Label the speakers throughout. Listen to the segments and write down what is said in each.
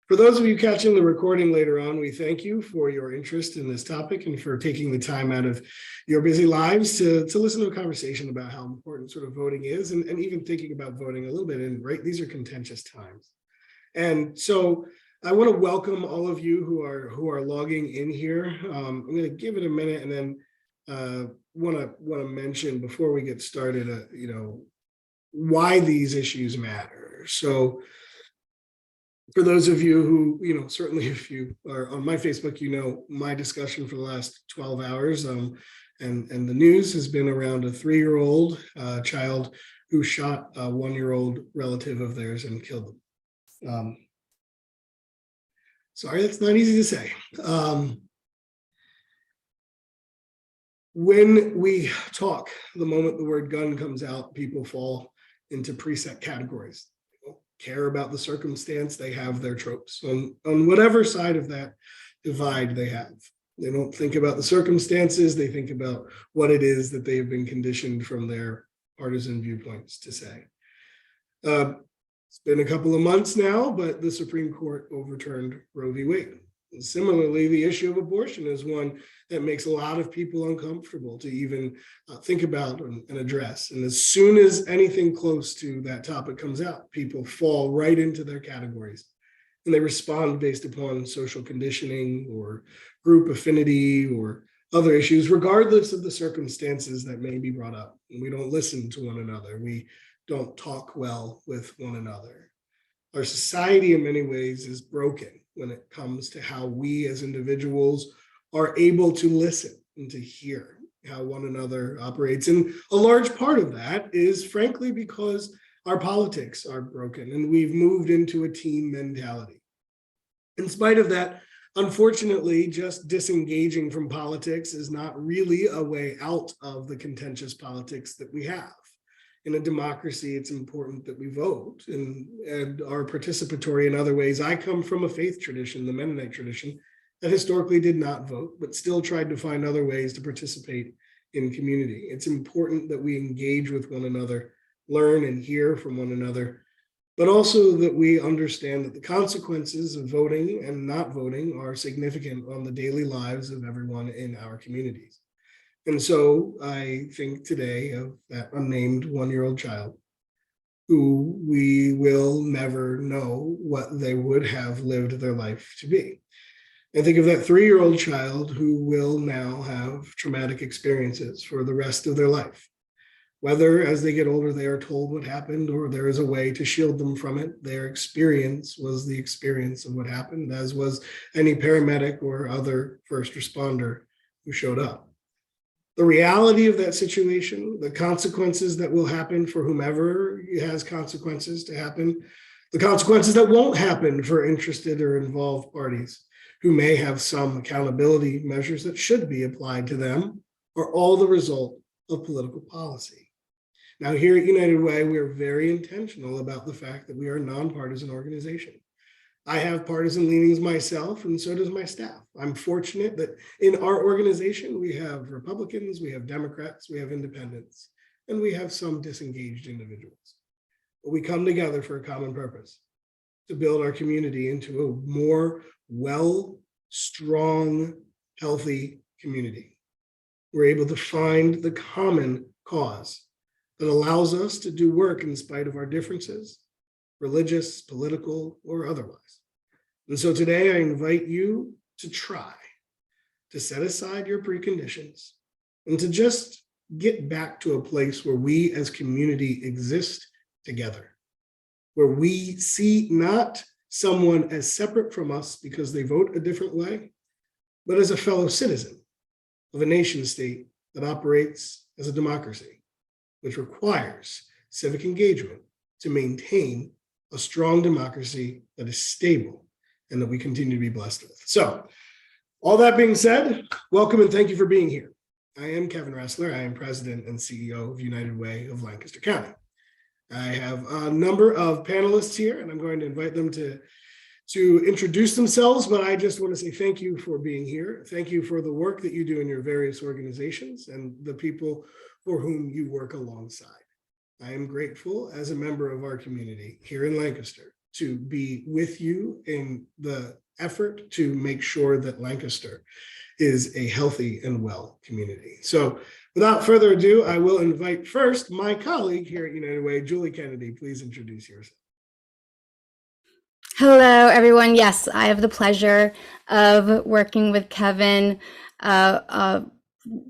Speaker 1: For those of you catching the recording later on, we thank you for your interest in this topic and for taking the time out of your busy lives to listen to a conversation about how important sort of voting is and even thinking about voting a little bit. And right, these are contentious times. And so I want to welcome all of you who are logging in here. I'm going to give it a minute and then want to mention before we get started, why these issues matter. So for those of you who, certainly if you are on my Facebook, my discussion for the last 12 hours and the news has been around a 3-year-old child who shot a 1-year-old relative of theirs and killed them. Sorry, that's not easy to say. When we talk, the moment the word gun comes out, people fall into preset categories. They don't care about the circumstance, they have their tropes on whatever side of that divide they have. They don't think about the circumstances, they think about what it is that they have been conditioned from their partisan viewpoints to say. It's been a couple of months now, but the Supreme Court overturned Roe v. Wade. And similarly, the issue of abortion is one that makes a lot of people uncomfortable to even think about and address. And as soon as anything close to that topic comes out, people fall right into their categories. And they respond based upon social conditioning or group affinity or other issues, regardless of the circumstances that may be brought up. And we don't listen to one another. We don't talk well with one another. Our society in many ways is broken when it comes to how we as individuals are able to listen and to hear how one another operates. And a large part of that is frankly because our politics are broken and we've moved into a team mentality. In spite of that, unfortunately, just disengaging from politics is not really a way out of the contentious politics that we have. In a democracy, it's important that we vote and are participatory in other ways. I come from a faith tradition, the Mennonite tradition, that historically did not vote, but still tried to find other ways to participate in community. It's important that we engage with one another, learn and hear from one another, but also that we understand that the consequences of voting and not voting are significant on the daily lives of everyone in our communities. And so I think today of that unnamed 1-year-old child who we will never know what they would have lived their life to be. And think of that 3-year-old child who will now have traumatic experiences for the rest of their life. Whether as they get older, they are told what happened or there is a way to shield them from it, their experience was the experience of what happened, as was any paramedic or other first responder who showed up. The reality of that situation, the consequences that will happen for whomever has consequences to happen, the consequences that won't happen for interested or involved parties who may have some accountability measures that should be applied to them, are all the result of political policy. Now, here at United Way, we are very intentional about the fact that we are a nonpartisan organization. I have partisan leanings myself, and so does my staff. I'm fortunate that in our organization, we have Republicans, we have Democrats, we have independents, and we have some disengaged individuals. But we come together for a common purpose, to build our community into a more strong, healthy community. We're able to find the common cause that allows us to do work in spite of our differences, religious, political, or otherwise. And so today I invite you to try to set aside your preconditions and to just get back to a place where we as community exist together, where we see not someone as separate from us because they vote a different way, but as a fellow citizen of a nation state that operates as a democracy, which requires civic engagement to maintain a strong democracy that is stable and that we continue to be blessed with. So, all that being said, welcome and thank you for being here. I am Kevin Ressler. I am President and CEO of United Way of Lancaster County. I have a number of panelists here, and I'm going to invite them to introduce themselves, but I just want to say thank you for being here. Thank you for the work that you do in your various organizations and the people for whom you work alongside. I am grateful as a member of our community here in Lancaster to be with you in the effort to make sure that Lancaster is a healthy and well community. So without further ado, I will invite first my colleague here at United Way, Julie Kennedy. Please introduce yourself.
Speaker 2: Hello, everyone. Yes, I have the pleasure of working with Kevin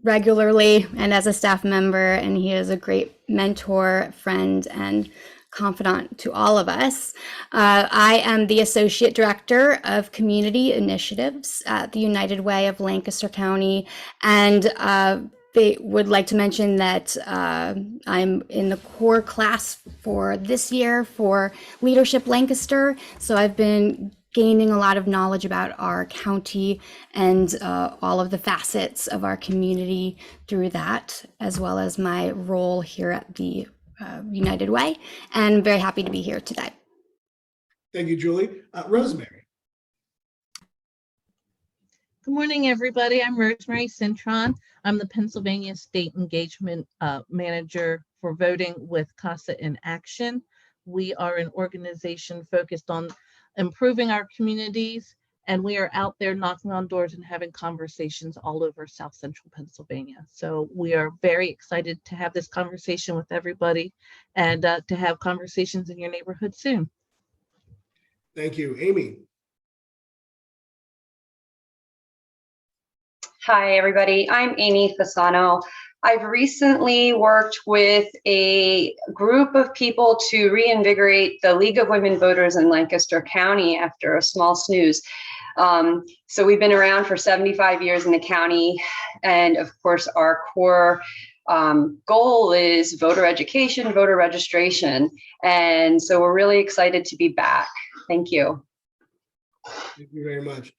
Speaker 2: regularly and as a staff member, and he is a great mentor, friend, and confidant to all of us. I am the Associate Director of Community Initiatives at the United Way of Lancaster County, and they would like to mention that I'm in the core class for this year for Leadership Lancaster. So I've been gaining a lot of knowledge about our county and all of the facets of our community through that, as well as my role here at the United Way. And I'm very happy to be here today.
Speaker 1: Thank you, Julie. Rosemary.
Speaker 3: Good morning, everybody. I'm Rosemary Cintron. I'm the Pennsylvania State Engagement Manager for Voting with CASA in Action. We are an organization focused on improving our communities, and we are out there knocking on doors and having conversations all over South Central Pennsylvania. So we are very excited to have this conversation with everybody and to have conversations in your neighborhood soon.
Speaker 1: Thank you. Amy.
Speaker 4: Hi, everybody. I'm Amy Fasano. I've recently worked with a group of people to reinvigorate the League of Women Voters in Lancaster County after a small snooze. So we've been around for 75 years in the county. And of course, our core goal is voter education, voter registration. And so we're really excited to be back. Thank you.
Speaker 1: Thank you very much.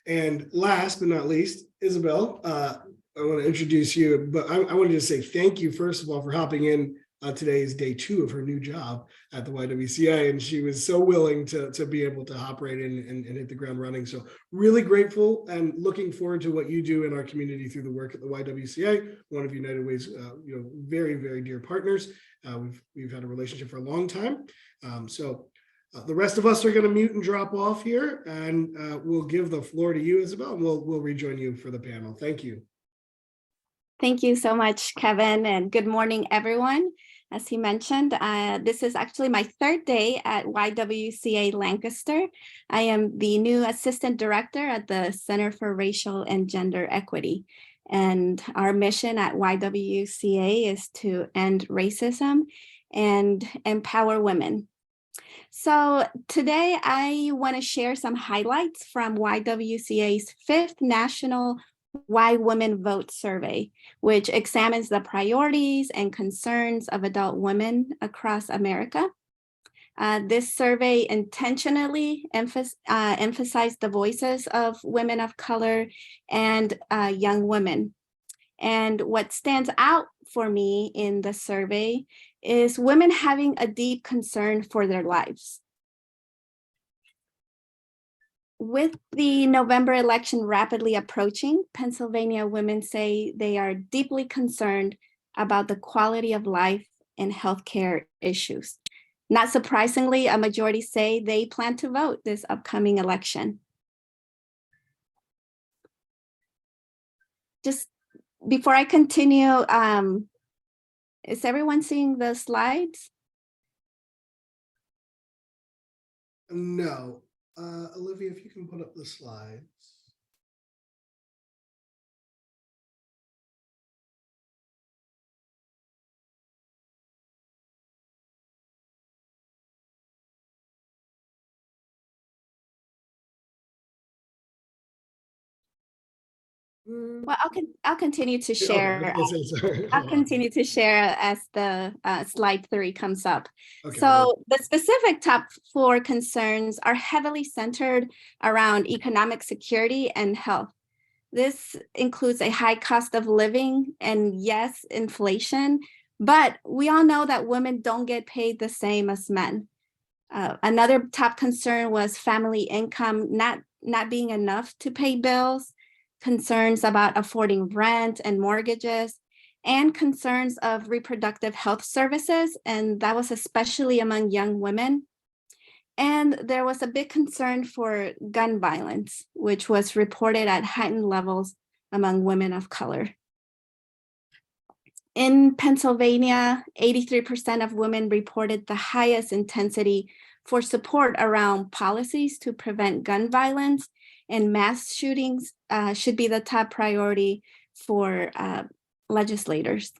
Speaker 1: And last but not least, Isabel, I want to introduce you, but I wanted to say thank you, first of all, for hopping in. Today is day 2 of her new job at the YWCA, and she was so willing to be able to hop right in and hit the ground running. So really grateful and looking forward to what you do in our community through the work at the YWCA, one of United Way's very, very dear partners. We've had a relationship for a long time. The rest of us are going to mute and drop off here, and we'll give the floor to you, Isabel, and we'll rejoin you for the panel. Thank you.
Speaker 5: Thank you so much, Kevin, and good morning, everyone. As he mentioned, this is actually my 3rd day at YWCA Lancaster. I am the new Assistant Director at the Center for Racial and Gender Equity. And our mission at YWCA is to end racism and empower women. So today I want to share some highlights from YWCA's 5th National Why Women Vote survey, which examines the priorities and concerns of adult women across America. This survey intentionally emphasized the voices of women of color and young women. And what stands out for me in the survey is women having a deep concern for their lives. With the November election rapidly approaching, Pennsylvania women say they are deeply concerned about the quality of life and healthcare issues. Not surprisingly, a majority say they plan to vote this upcoming election. Just before I continue, is everyone seeing the slides?
Speaker 1: No. Olivia, if you can put up the slides.
Speaker 5: Well, I'll continue to share.
Speaker 1: Okay.
Speaker 5: I'll continue to share as the slide 3 comes up.
Speaker 1: Okay.
Speaker 5: So the specific top 4 concerns are heavily centered around economic security and health. This includes a high cost of living and yes, inflation, but we all know that women don't get paid the same as men. Another top concern was family income not being enough to pay bills, concerns about affording rent and mortgages, and concerns of reproductive health services, and that was especially among young women. And there was a big concern for gun violence, which was reported at heightened levels among women of color. In Pennsylvania, 83% of women reported the highest intensity for support around policies to prevent gun violence, and mass shootings should be the top priority for legislators.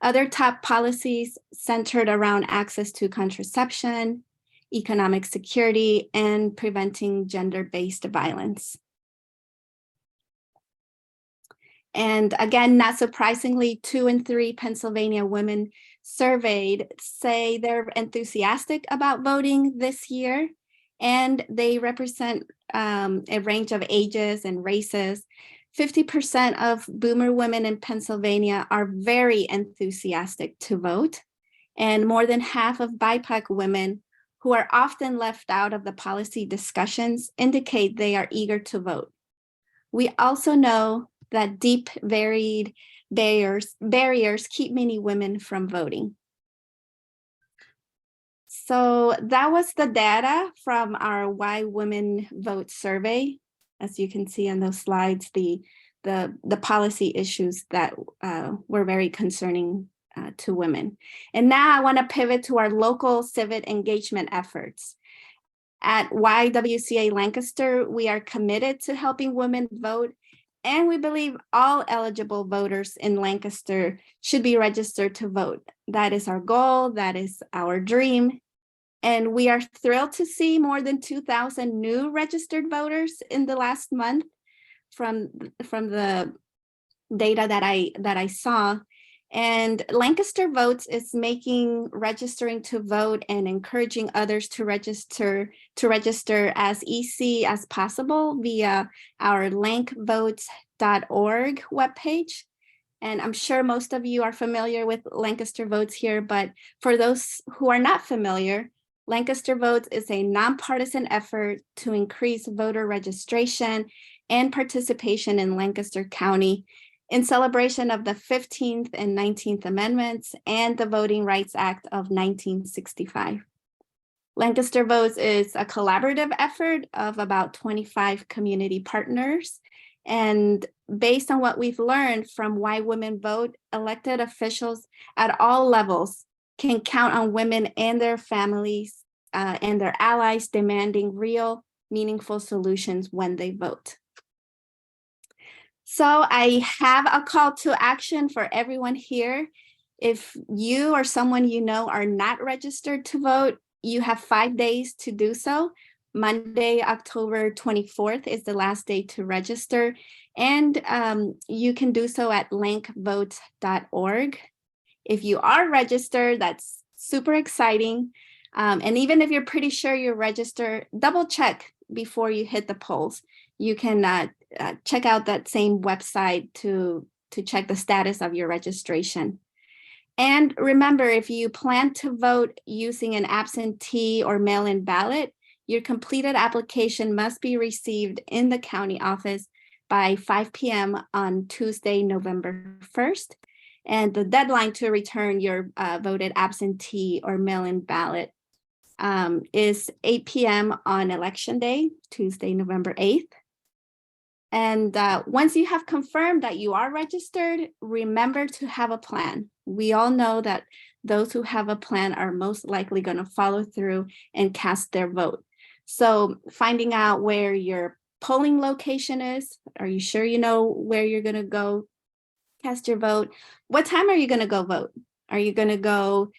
Speaker 5: Other top policies centered around access to contraception, economic security, and preventing gender-based violence. And again, not surprisingly, 2 in 3 Pennsylvania women surveyed say they're enthusiastic about voting this year, and they represent a range of ages and races. 50% of boomer women in Pennsylvania are very enthusiastic to vote, and more than half of BIPOC women, who are often left out of the policy discussions, indicate they are eager to vote. We also know that deep, varied barriers keep many women from voting. So that was the data from our Why Women Vote survey. As you can see on those slides, the policy issues that were very concerning to women. And now I want to pivot to our local civic engagement efforts. At YWCA Lancaster, we are committed to helping women vote, and we believe all eligible voters in Lancaster should be registered to vote. That is our goal, that is our dream. And we are thrilled to see more than 2,000 new registered voters in the last month from the data that I saw. And Lancaster Votes is making registering to vote and encouraging others to register as easy as possible via our lankvotes.org webpage. And I'm sure most of you are familiar with Lancaster Votes here, but for those who are not familiar, Lancaster Votes is a nonpartisan effort to increase voter registration and participation in Lancaster County in celebration of the 15th and 19th Amendments and the Voting Rights Act of 1965. Lancaster Votes is a collaborative effort of about 25 community partners. And based on what we've learned from Why Women Vote, elected officials at all levels can count on women and their families and their allies demanding real, meaningful solutions when they vote. So I have a call to action for everyone here. If you or someone you know are not registered to vote, you have 5 days to do so. Monday, October 24th is the last day to register, and you can do so at lankvotes.org. If you are registered, that's super exciting. And even if you're pretty sure you're registered, double check before you hit the polls. You can check out that same website to check the status of your registration. And remember, if you plan to vote using an absentee or mail-in ballot, your completed application must be received in the county office by 5 p.m. on Tuesday, November 1st. And the deadline to return your voted absentee or mail-in ballot is 8 p.m. on Election Day, Tuesday, November 8th. And once you have confirmed that you are registered, remember to have a plan. We all know that those who have a plan are most likely going to follow through and cast their vote. So finding out where your polling location is, are you sure you know where you're going to go cast your vote? What time are you going to go vote? Are you going to go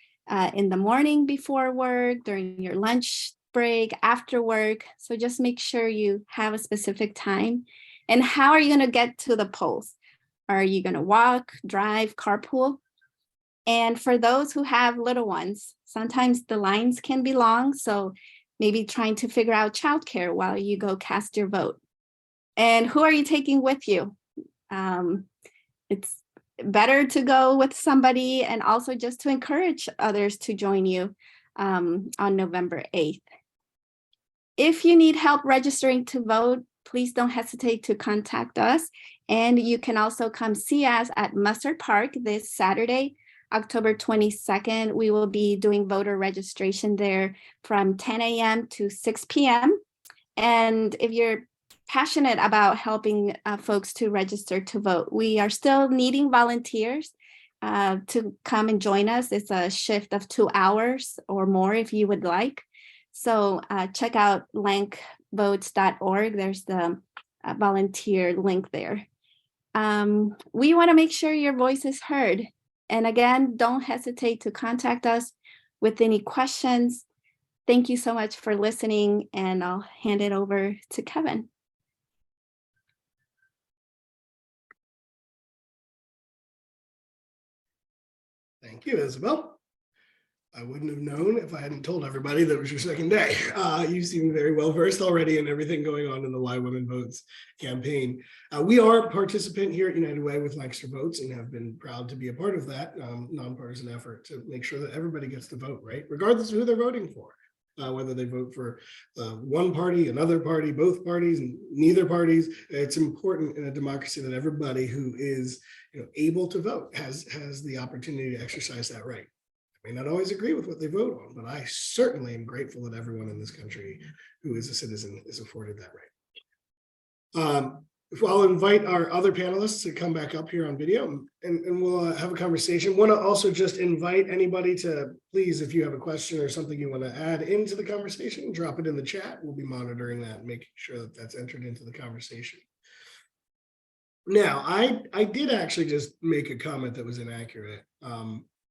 Speaker 5: in the morning before work, during your lunch break, after work? So just make sure you have a specific time. And how are you going to get to the polls? Are you going to walk, drive, carpool? And for those who have little ones, sometimes the lines can be long. So maybe trying to figure out childcare while you go cast your vote. And who are you taking with you? It's better to go with somebody, and also just to encourage others to join you on November 8th. If you need help registering to vote, please don't hesitate to contact us. And you can also come see us at Mustard Park this Saturday, October 22nd, we will be doing voter registration there from 10 a.m. to 6 p.m. And if you're passionate about helping folks to register to vote, we are still needing volunteers to come and join us. It's a shift of 2 hours or more if you would like. So check out lankvotes.org. There's the volunteer link there. We want to make sure your voice is heard. And again, don't hesitate to contact us with any questions. Thank you so much for listening, and I'll hand it over to Kevin.
Speaker 1: Thank you, Isabel. I wouldn't have known if I hadn't told everybody that it was your second day. You seem very well versed already in everything going on in the Why Women Votes campaign. We are a participant here at United Way with Lancaster Votes and have been proud to be a part of that nonpartisan effort to make sure that everybody gets to vote, right? Regardless of who they're voting for, whether they vote for one party, another party, both parties, and neither parties. It's important in a democracy that everybody who is able to vote has the opportunity to exercise that right. I may not always agree with what they vote on, but I certainly am grateful that everyone in this country who is a citizen is afforded that right. I'll invite our other panelists to come back up here on video and we'll have a conversation. Want to also just invite anybody to please, if you have a question or something you want to add into the conversation, drop it in the chat. We'll be monitoring that and making sure that that's entered into the conversation. Now, I did actually just make a comment that was inaccurate.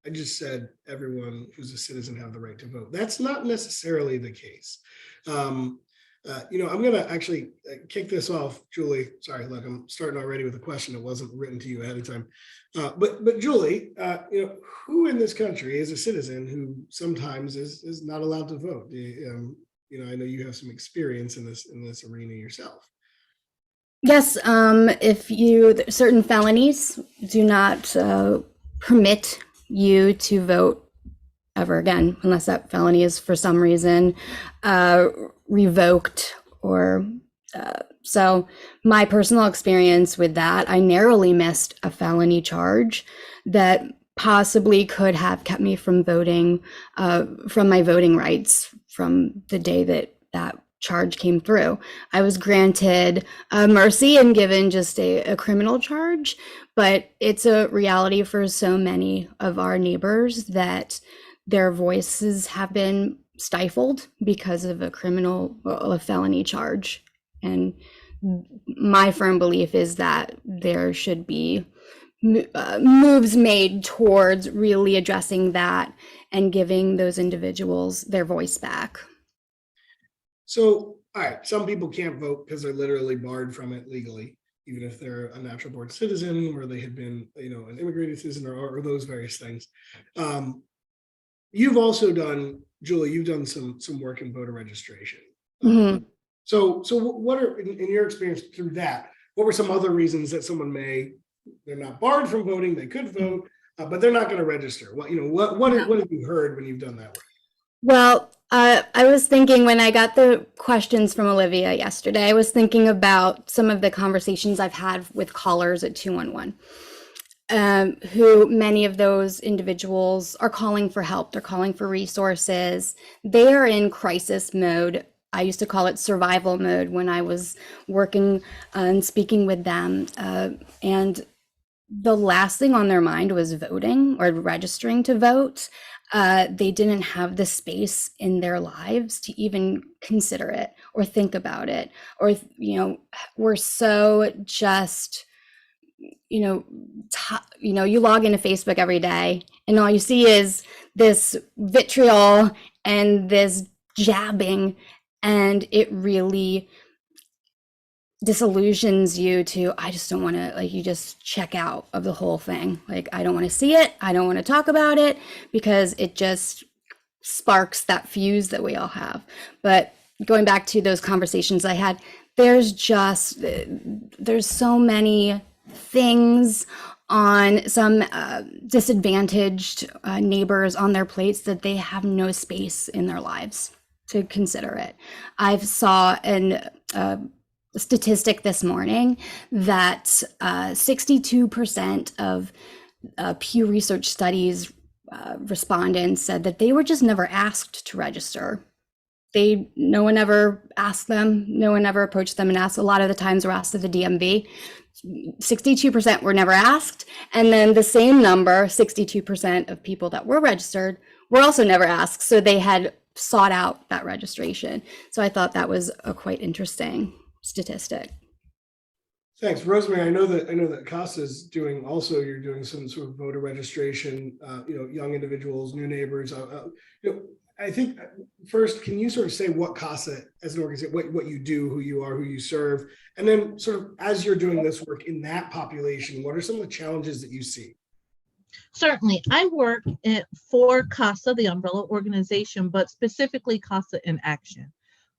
Speaker 1: I just said everyone who's a citizen have the right to vote. That's not necessarily the case. I'm going to actually kick this off, Julie. Sorry, look, I'm starting already with a question that wasn't written to you ahead of time. But Julie, who in this country is a citizen who sometimes is not allowed to vote? I know you have some experience in this arena yourself.
Speaker 2: Yes, if certain felonies do not permit you to vote ever again, unless that felony is for some reason revoked or so my personal experience with that, I narrowly missed a felony charge that possibly could have kept me from voting, from my voting rights from the day that charge came through. I was granted mercy and given just a criminal charge, but it's a reality for so many of our neighbors that their voices have been stifled because of a felony charge. And my firm belief is that there should be moves made towards really addressing that and giving those individuals their voice back.
Speaker 1: So, all right, some people can't vote because they're literally barred from it legally, even if they're a natural born citizen or they had been, an immigrated citizen or those various things. You've also done, Julie, you've done some work in voter registration.
Speaker 2: Mm-hmm.
Speaker 1: So what are, in your experience through that, what were some other reasons that someone they're not barred from voting, they could vote, but they're not going to register? What have you heard when you've done that work?
Speaker 2: Well, I was thinking when I got the questions from Olivia yesterday, I was thinking about some of the conversations I've had with callers at 211, who many of those individuals are calling for help. They're calling for resources. They are in crisis mode. I used to call it survival mode when I was working and speaking with them. And the last thing on their mind was voting or registering to vote. They didn't have the space in their lives to even consider it or think about it. Or, we're so just, you log into Facebook every day and all you see is this vitriol and this jabbing, and it really disillusions you to, I just don't want to, you just check out of the whole thing. I don't want to see it. I don't want to talk about it because it just sparks that fuse that we all have. But going back to those conversations I had, there's so many things on some disadvantaged neighbors on their plates that they have no space in their lives to consider it. I've saw a statistic this morning that 62% of Pew Research Studies respondents said that they were just never asked to register. No one ever asked them, no one ever approached them and asked. A lot of the times were asked to the DMV. 62% were never asked. And then the same number, 62% of people that were registered were also never asked. So they had sought out that registration. So I thought that was a quite interesting statistic.
Speaker 1: Thanks, Rosemary. I know that CASA's doing also. You're doing some sort of voter registration. Young individuals, new neighbors. I think first, can you sort of say what CASA as an organization, what you do, who you are, who you serve, and then sort of as you're doing this work in that population, what are some of the challenges that you see?
Speaker 3: Certainly. I work for CASA, the umbrella organization, but specifically CASA in Action.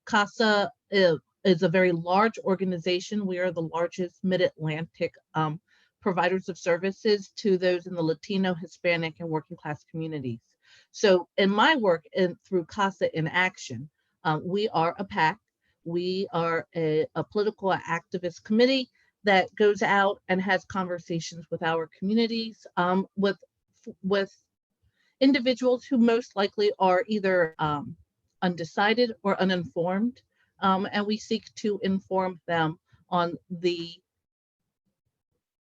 Speaker 3: CASA is a very large organization. We are the largest Mid-Atlantic providers of services to those in the Latino, Hispanic, and working class communities. So in my work through CASA in Action, we are a PAC. We are a political activist committee that goes out and has conversations with our communities, with individuals who most likely are either undecided or uninformed, and we seek to inform them on the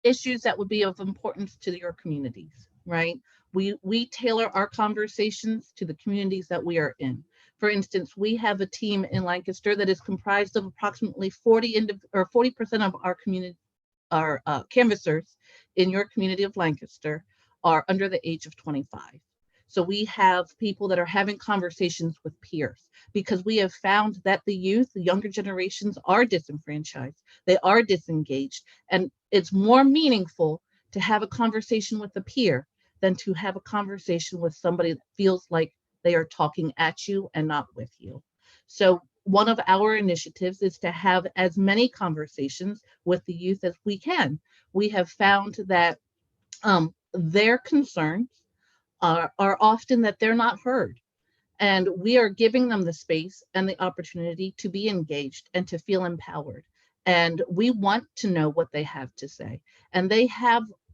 Speaker 3: issues that would be of importance to your communities, right? We tailor our conversations to the communities that we are in. For instance, we have a team in Lancaster that is comprised of approximately 40% of our community, our canvassers in your community of Lancaster are under the age of 25. So we have people that are having conversations with peers because we have found that the youth, the younger generations are disenfranchised, they are disengaged, and it's more meaningful to have a conversation with a peer than to have a conversation with somebody that feels like they are talking at you and not with you. So one of our initiatives is to have as many conversations with the youth as we can. We have found that their concerns are often that they're not heard. And we are giving them the space and the opportunity to be engaged and to feel empowered. And we want to know what they have to say. And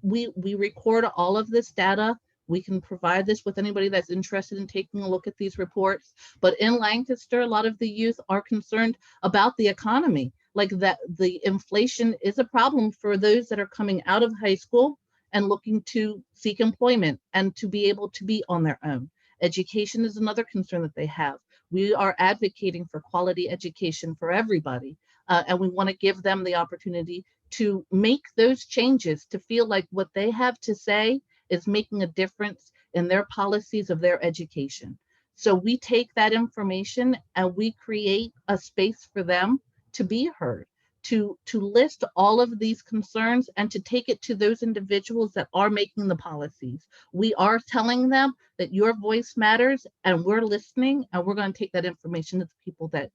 Speaker 3: we record all of this data. We can provide this with anybody that's interested in taking a look at these reports. But in Lancaster, a lot of the youth are concerned about the economy, like that the inflation is a problem for those that are coming out of high school and looking to seek employment and to be able to be on their own. Education is another concern that they have. We are advocating for quality education for everybody, and we want to give them the opportunity to make those changes, to feel like what they have to say is making a difference in their policies of their education. So we take that information and we create a space for them to be heard, to list all of these concerns and to take it to those individuals that are making the policies. We are telling them that your voice matters and we're listening, and we're going to take that information to the people that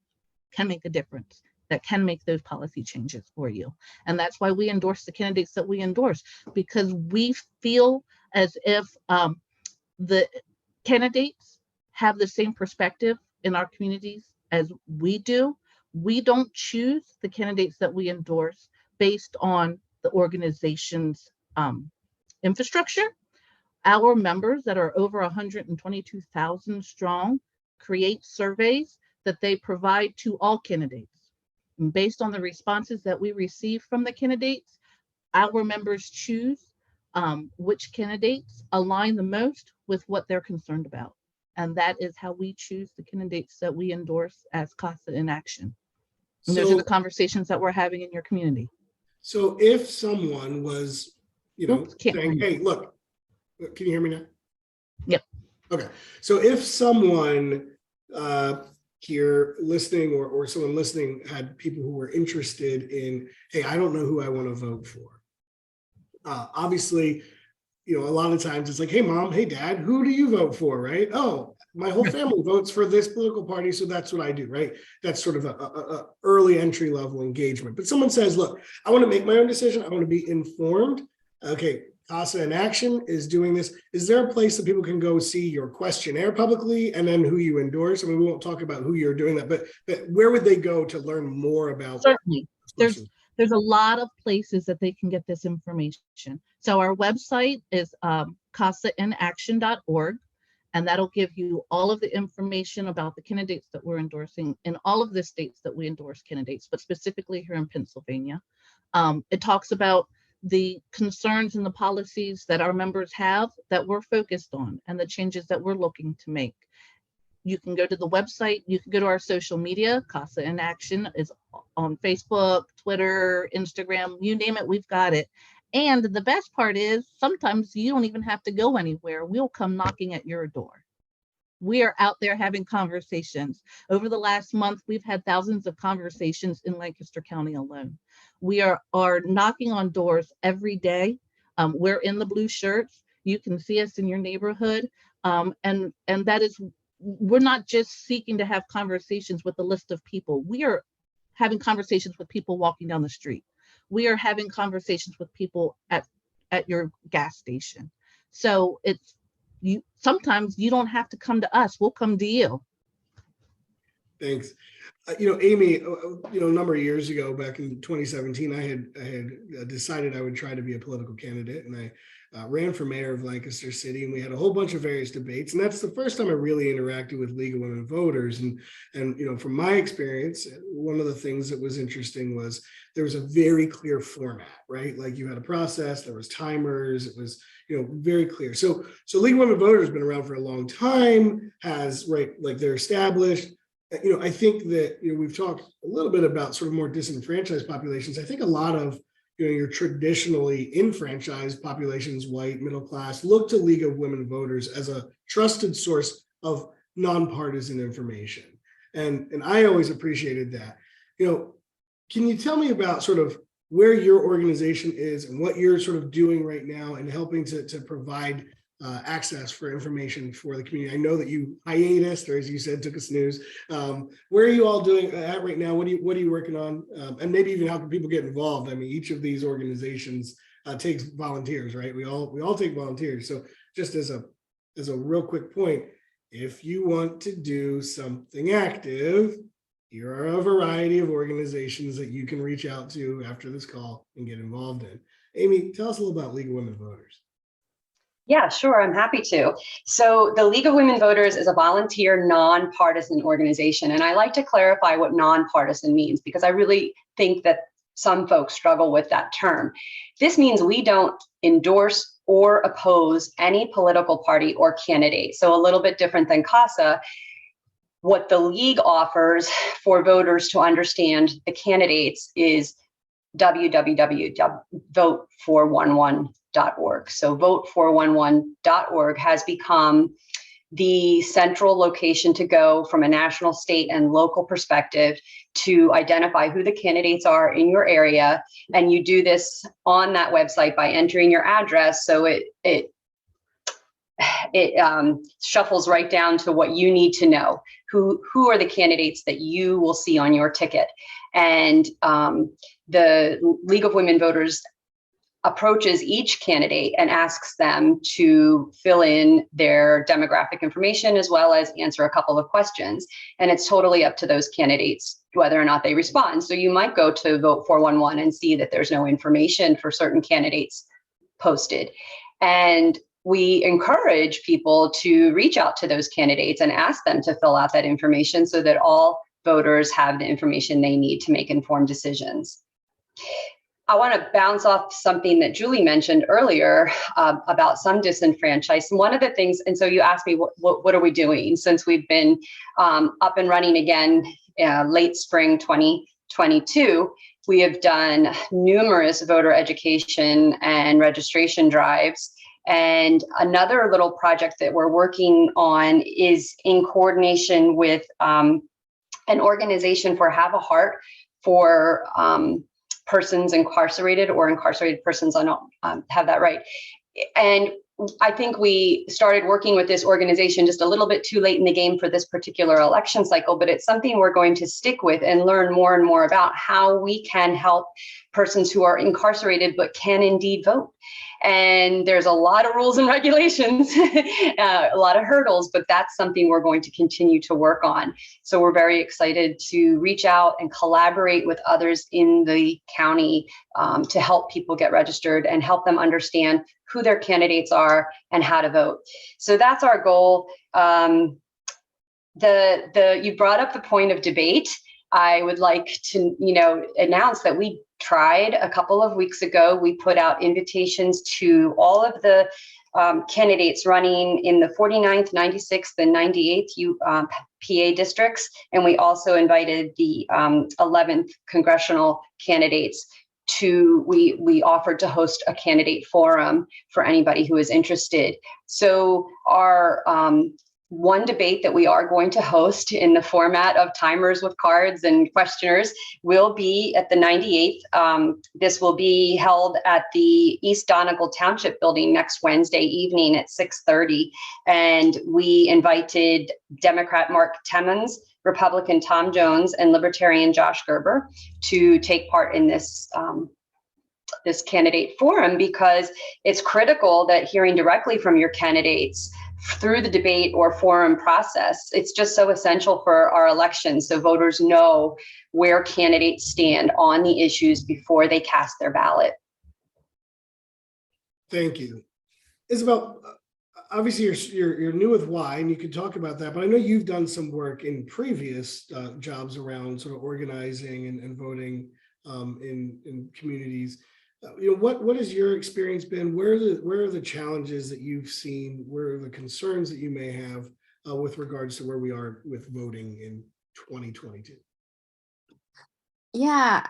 Speaker 3: can make a difference, that can make those policy changes for you. And that's why we endorse the candidates that we endorse, because we feel as if the candidates have the same perspective in our communities as we do. We don't choose the candidates that we endorse based on the organization's infrastructure. Our members that are over 122,000 strong create surveys that they provide to all candidates. And based on the responses that we receive from the candidates, our members choose which candidates align the most with what they're concerned about. And that is how we choose the candidates that we endorse as CASA in Action. And those are the conversations that we're having in your community.
Speaker 1: So if someone was, saying, hey, look, can you hear me now?
Speaker 3: Yep.
Speaker 1: Okay. So if someone here listening or someone listening had people who were interested in, hey, I don't know who I want to vote for. Obviously, a lot of times it's like, hey, mom, hey, dad, who do you vote for, right? Oh, my whole family votes for this political party, so that's what I do, right? That's sort of a early entry level engagement. But someone says, look, I want to make my own decision. I want to be informed. Okay, CASA in Action is doing this. Is there a place that people can go see your questionnaire publicly and then who you endorse? I mean, we won't talk about who you're doing that, but where would they go to learn more about?
Speaker 3: Certainly. There's a lot of places that they can get this information. So our website is casainaction.org, and that'll give you all of the information about the candidates that we're endorsing in all of the states that we endorse candidates, but specifically here in Pennsylvania. It talks about the concerns and the policies that our members have that we're focused on and the changes that we're looking to make. You can go to the website, you can go to our social media. Casa in Action is on Facebook, Twitter, Instagram, you name it, we've got it. And the best part is sometimes you don't even have to go anywhere. We'll come knocking at your door. We are out there having conversations. Over the last month, we've had thousands of conversations in Lancaster County alone. We are knocking on doors every day. We're in the blue shirts. You can see us in your neighborhood. And that is, we're not just seeking to have conversations with a list of people. We are having conversations with people walking down the street. We are having conversations with people at your gas station. So it's, sometimes you don't have to come to us, we'll come to you.
Speaker 1: Thanks. Amy, a number of years ago, back in 2017, I had decided I would try to be a political candidate, and I ran for mayor of Lancaster City, and we had a whole bunch of various debates. And that's the first time I really interacted with League of Women Voters. And from my experience, one of the things that was interesting was there was a very clear format, right? Like you had a process, there was timers, it was very clear. So League of Women Voters has been around for a long time, they're established. I think that we've talked a little bit about sort of more disenfranchised populations. I think a lot of your traditionally enfranchised populations, white, middle class, look to League of Women Voters as a trusted source of nonpartisan information. And I always appreciated that. Can you tell me about sort of where your organization is and what you're sort of doing right now and helping to provide access for information for the community? I know that you hiatus, or as you said, took a snooze. Where are you all doing at right now? What are you working on? And maybe even how can people get involved? I mean, each of these organizations takes volunteers, right? We all take volunteers. So just as a real quick point, if you want to do something active, here are a variety of organizations that you can reach out to after this call and get involved in. Amy, tell us a little about League of Women Voters.
Speaker 4: Yeah, sure. I'm happy to. So the League of Women Voters is a volunteer, nonpartisan organization. And I like to clarify what nonpartisan means, because I really think that some folks struggle with that term. This means we don't endorse or oppose any political party or candidate. So a little bit different than CASA. What the League offers for voters to understand the candidates is www.vote411.org. So vote411.org has become the central location to go from a national, state, and local perspective to identify who the candidates are in your area. And you do this on that website by entering your address. So it shuffles right down to what you need to know. Who are the candidates that you will see on your ticket? And the League of Women Voters approaches each candidate and asks them to fill in their demographic information as well as answer a couple of questions. And it's totally up to those candidates whether or not they respond. So you might go to Vote 411 and see that there's no information for certain candidates posted. And we encourage people to reach out to those candidates and ask them to fill out that information so that all voters have the information they need to make informed decisions. I want to bounce off something that Julie mentioned earlier about some disenfranchised. And one of the things, and so you asked me, what are we doing since we've been up and running again late spring 2022? We have done numerous voter education and registration drives. And another little project that we're working on is in coordination with an organization for Have a Heart for persons incarcerated or incarcerated persons. I don't have that right. And I think we started working with this organization just a little bit too late in the game for this particular election cycle, but it's something we're going to stick with and learn more and more about how we can help persons who are incarcerated but can indeed vote. And there's a lot of rules and regulations, a lot of hurdles, but that's something we're going to continue to work on. So we're very excited to reach out and collaborate with others in the county to help people get registered and help them understand who their candidates are and how to vote. So that's our goal. You brought up the point of debate. I would like to, announce that we tried a couple of weeks ago. We put out invitations to all of the candidates running in the 49th, 96th, and 98th PA districts. And we also invited the 11th congressional candidates we offered to host a candidate forum for anybody who is interested. So our one debate that we are going to host in the format of timers with cards and questioners will be at the 98th. This will be held at the East Donegal Township building next Wednesday evening at 6:30. And we invited Democrat Mark Timmons, Republican Tom Jones, and Libertarian Josh Gerber to take part in this this candidate forum, because it's critical that hearing directly from your candidates through the debate or forum process, it's just so essential for our elections, so voters know where candidates stand on the issues before they cast their ballot.
Speaker 1: Thank you. Isabel, obviously you're new with Y, and you can talk about that, but I know you've done some work in previous jobs around sort of organizing and voting in communities. What has your experience been? Where are the challenges that you've seen? Where are the concerns that you may have with regards to where we are with voting in 2022?
Speaker 5: Yeah,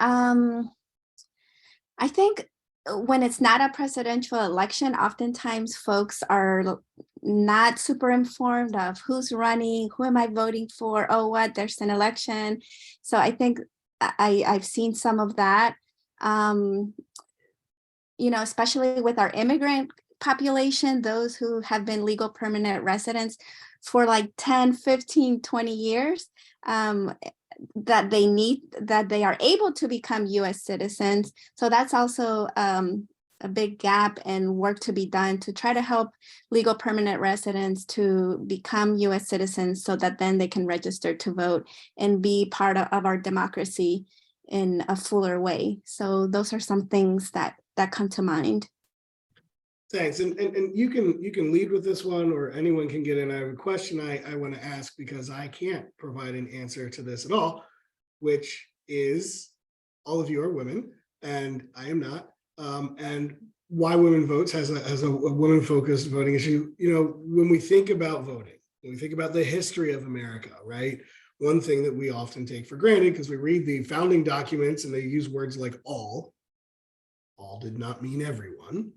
Speaker 5: I think when it's not a presidential election, oftentimes folks are not super informed of who's running, who am I voting for? Oh, what? There's an election. So I think I've seen some of that. Especially with our immigrant population, those who have been legal permanent residents for like 10, 15, 20 years, that they are able to become US citizens. So that's also a big gap and work to be done to try to help legal permanent residents to become US citizens so that then they can register to vote and be part of our democracy in a fuller way. So those are some things that come to mind.
Speaker 1: Thanks. And you can lead with this one, or anyone can get in. I have a question I want to ask, because I can't provide an answer to this at all, which is, all of you are women and I am not. And Why Women Votes has a women-focused voting issue. When we think about voting, when we think about the history of America, right? One thing that we often take for granted, because we read the founding documents and they use words like all did not mean everyone.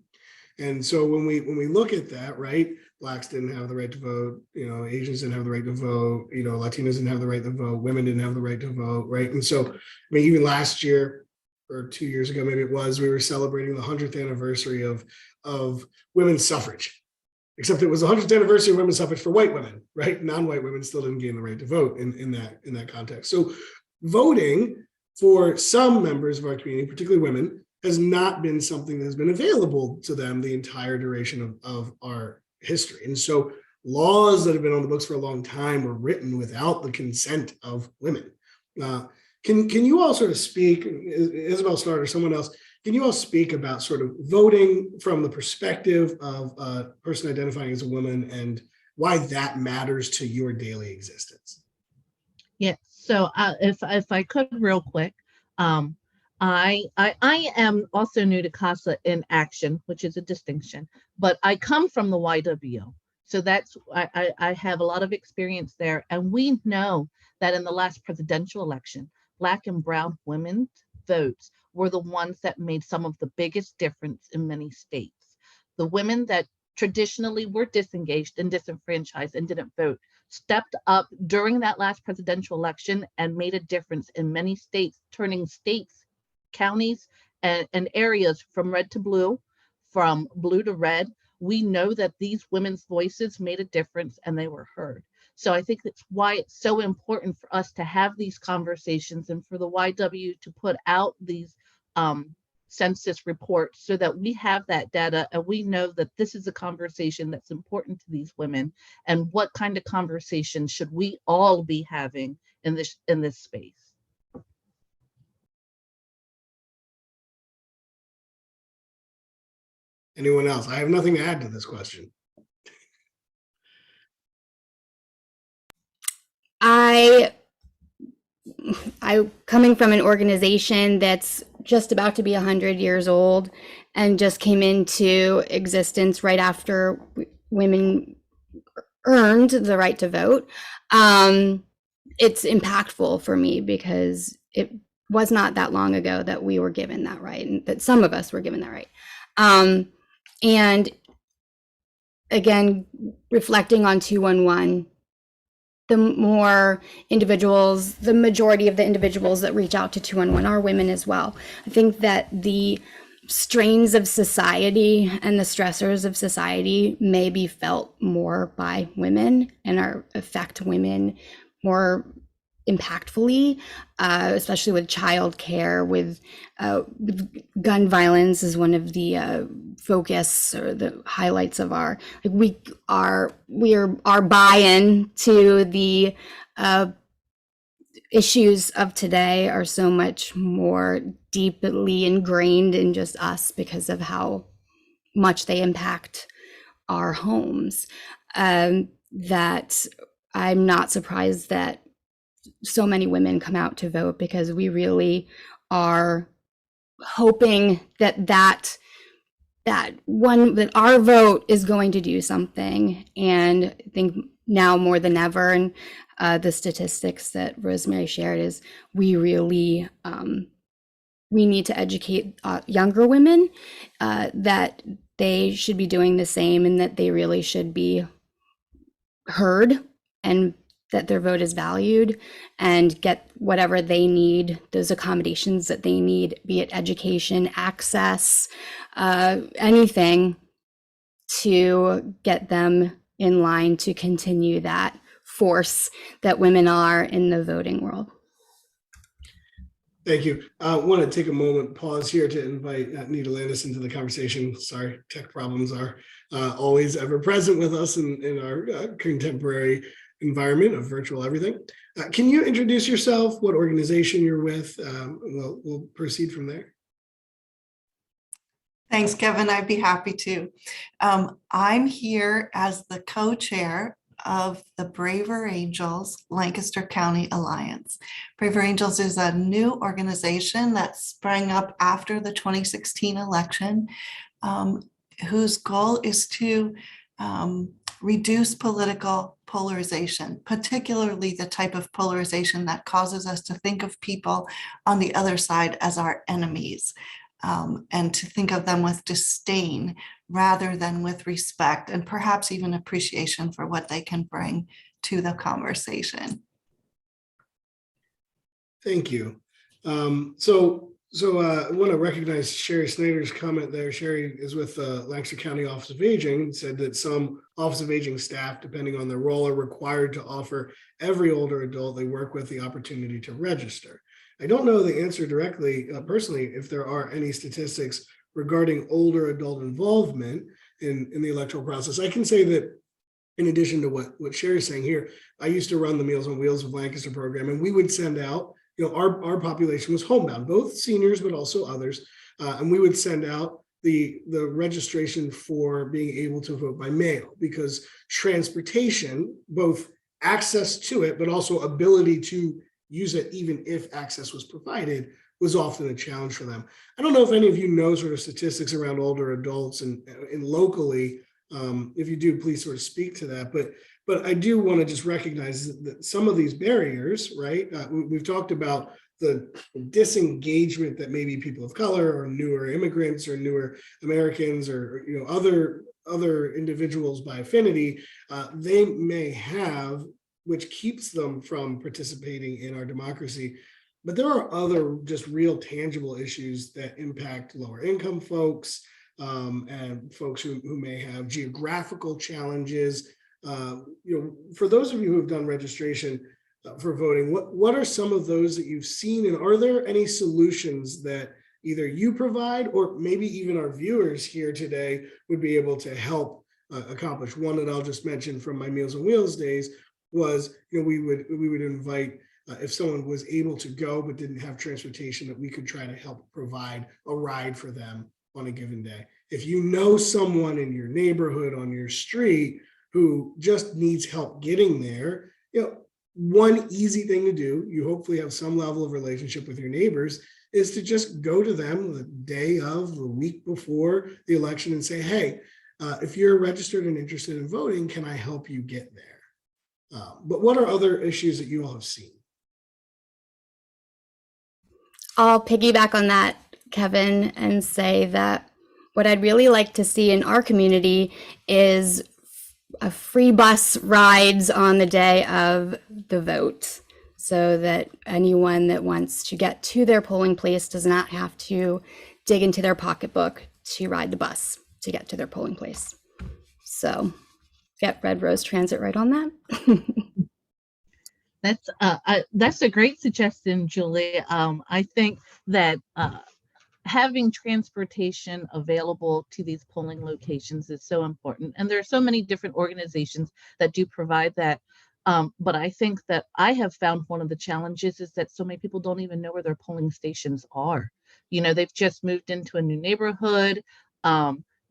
Speaker 1: And so when we look at that, right, Blacks didn't have the right to vote, Asians didn't have the right to vote, Latinos didn't have the right to vote, women didn't have the right to vote, right? And so, even last year, or 2 years ago, maybe it was, we were celebrating the 100th anniversary of women's suffrage, except it was the 100th anniversary of women's suffrage for white women, right? Non-white women still didn't gain the right to vote in that context. So voting for some members of our community, particularly women, has not been something that has been available to them the entire duration of our history. And so laws that have been on the books for a long time were written without the consent of women. Can you all sort of speak, Isabel Start or someone else, can you all speak about sort of voting from the perspective of a person identifying as a woman and why that matters to your daily existence?
Speaker 3: Yeah, so if I could real quick, I am also new to CASA in Action, which is a distinction, but I come from the YWO. So that's, I have a lot of experience there. And we know that in the last presidential election, Black and brown women's votes were the ones that made some of the biggest difference in many states. The women that traditionally were disengaged and disenfranchised and didn't vote stepped up during that last presidential election and made a difference in many states, turning states, counties, and areas from red to blue, from blue to red. We know that these women's voices made a difference and they were heard. So I think that's why it's so important for us to have these conversations and for the YW to put out these census report so that we have that data and we know that this is a conversation that's important to these women, and what kind of conversation should we all be having in this space.
Speaker 1: Anyone else? I have nothing to add to this question.
Speaker 2: I coming from an organization that's just about to be 100 years old and just came into existence right after women earned the right to vote. It's impactful for me because it was not that long ago that we were given that right, and that some of us were given that right. And again, reflecting on 211, the more individuals, the majority of the individuals that reach out to 211 are women as well. I think that the strains of society and the stressors of society may be felt more by women and affect women more impactfully, especially with childcare, with gun violence is one of the focus or the highlights of our, our buy-in to the issues of today are so much more deeply ingrained in just us because of how much they impact our homes. That I'm not surprised that so many women come out to vote, because we really are hoping that our vote is going to do something. And I think now more than ever, and the statistics that Rosemary shared, is we really we need to educate younger women that they should be doing the same, and that they really should be heard, and that their vote is valued, and get whatever they need, those accommodations that they need, be it education, access, anything, to get them in line to continue that force that women are in the voting world.
Speaker 1: Thank you. I want to take a moment, pause here to invite Nita Landis into the conversation. Sorry, tech problems are always ever present with us in our contemporary environment of virtual everything. Can you introduce yourself, what organization you're with? We'll proceed from there.
Speaker 6: Thanks, Kevin. I'd be happy to. I'm here as the co-chair of the Braver Angels Lancaster County Alliance. Braver Angels is a new organization that sprang up after the 2016 election, whose goal is to reduce political polarization, particularly the type of polarization that causes us to think of people on the other side as our enemies, and to think of them with disdain rather than with respect and perhaps even appreciation for what they can bring to the conversation.
Speaker 1: Thank you. So I want to recognize Sherry Snyder's comment there. Sherry is with the Lancaster County Office of Aging, and said that some Office of Aging staff, depending on their role, are required to offer every older adult they work with the opportunity to register. I don't know the answer directly, personally, if there are any statistics regarding older adult involvement in the electoral process. I can say that in addition to what Sherry's saying here, I used to run the Meals on Wheels of Lancaster program, and we would send out, our population was homebound, both seniors, but also others. And we would send out the registration for being able to vote by mail, because transportation, both access to it, but also ability to use it, even if access was provided, was often a challenge for them. I don't know if any of you know sort of statistics around older adults and locally. If you do, please sort of speak to that. But I do want to just recognize that some of these barriers, right? We've talked about the disengagement that maybe people of color or newer immigrants or newer Americans or other individuals by affinity, they may have, which keeps them from participating in our democracy. But there are other just real tangible issues that impact lower income folks, and folks who may have geographical challenges. For those of you who have done registration for voting, what are some of those that you've seen, and are there any solutions that either you provide, or maybe even our viewers here today would be able to help accomplish. One that I'll just mention from my Meals on Wheels days was, we would invite, if someone was able to go but didn't have transportation, that we could try to help provide a ride for them on a given day. If you know someone in your neighborhood, on your street, who just needs help getting there, one easy thing to do, you hopefully have some level of relationship with your neighbors, is to just go to them the day of, the week before the election and say, hey, if you're registered and interested in voting, can I help you get there? But what are other issues that you all have seen?
Speaker 2: I'll piggyback on that, Kevin, and say that what I'd really like to see in our community is a free bus rides on the day of the vote, so that anyone that wants to get to their polling place does not have to dig into their pocketbook to ride the bus to get to their polling place. So get Red Rose Transit right on that.
Speaker 3: That's a great suggestion, Julie. I think that having transportation available to these polling locations is so important. And there are so many different organizations that do provide that. But I think that I have found one of the challenges is that so many people don't even know where their polling stations are. They've just moved into a new neighborhood.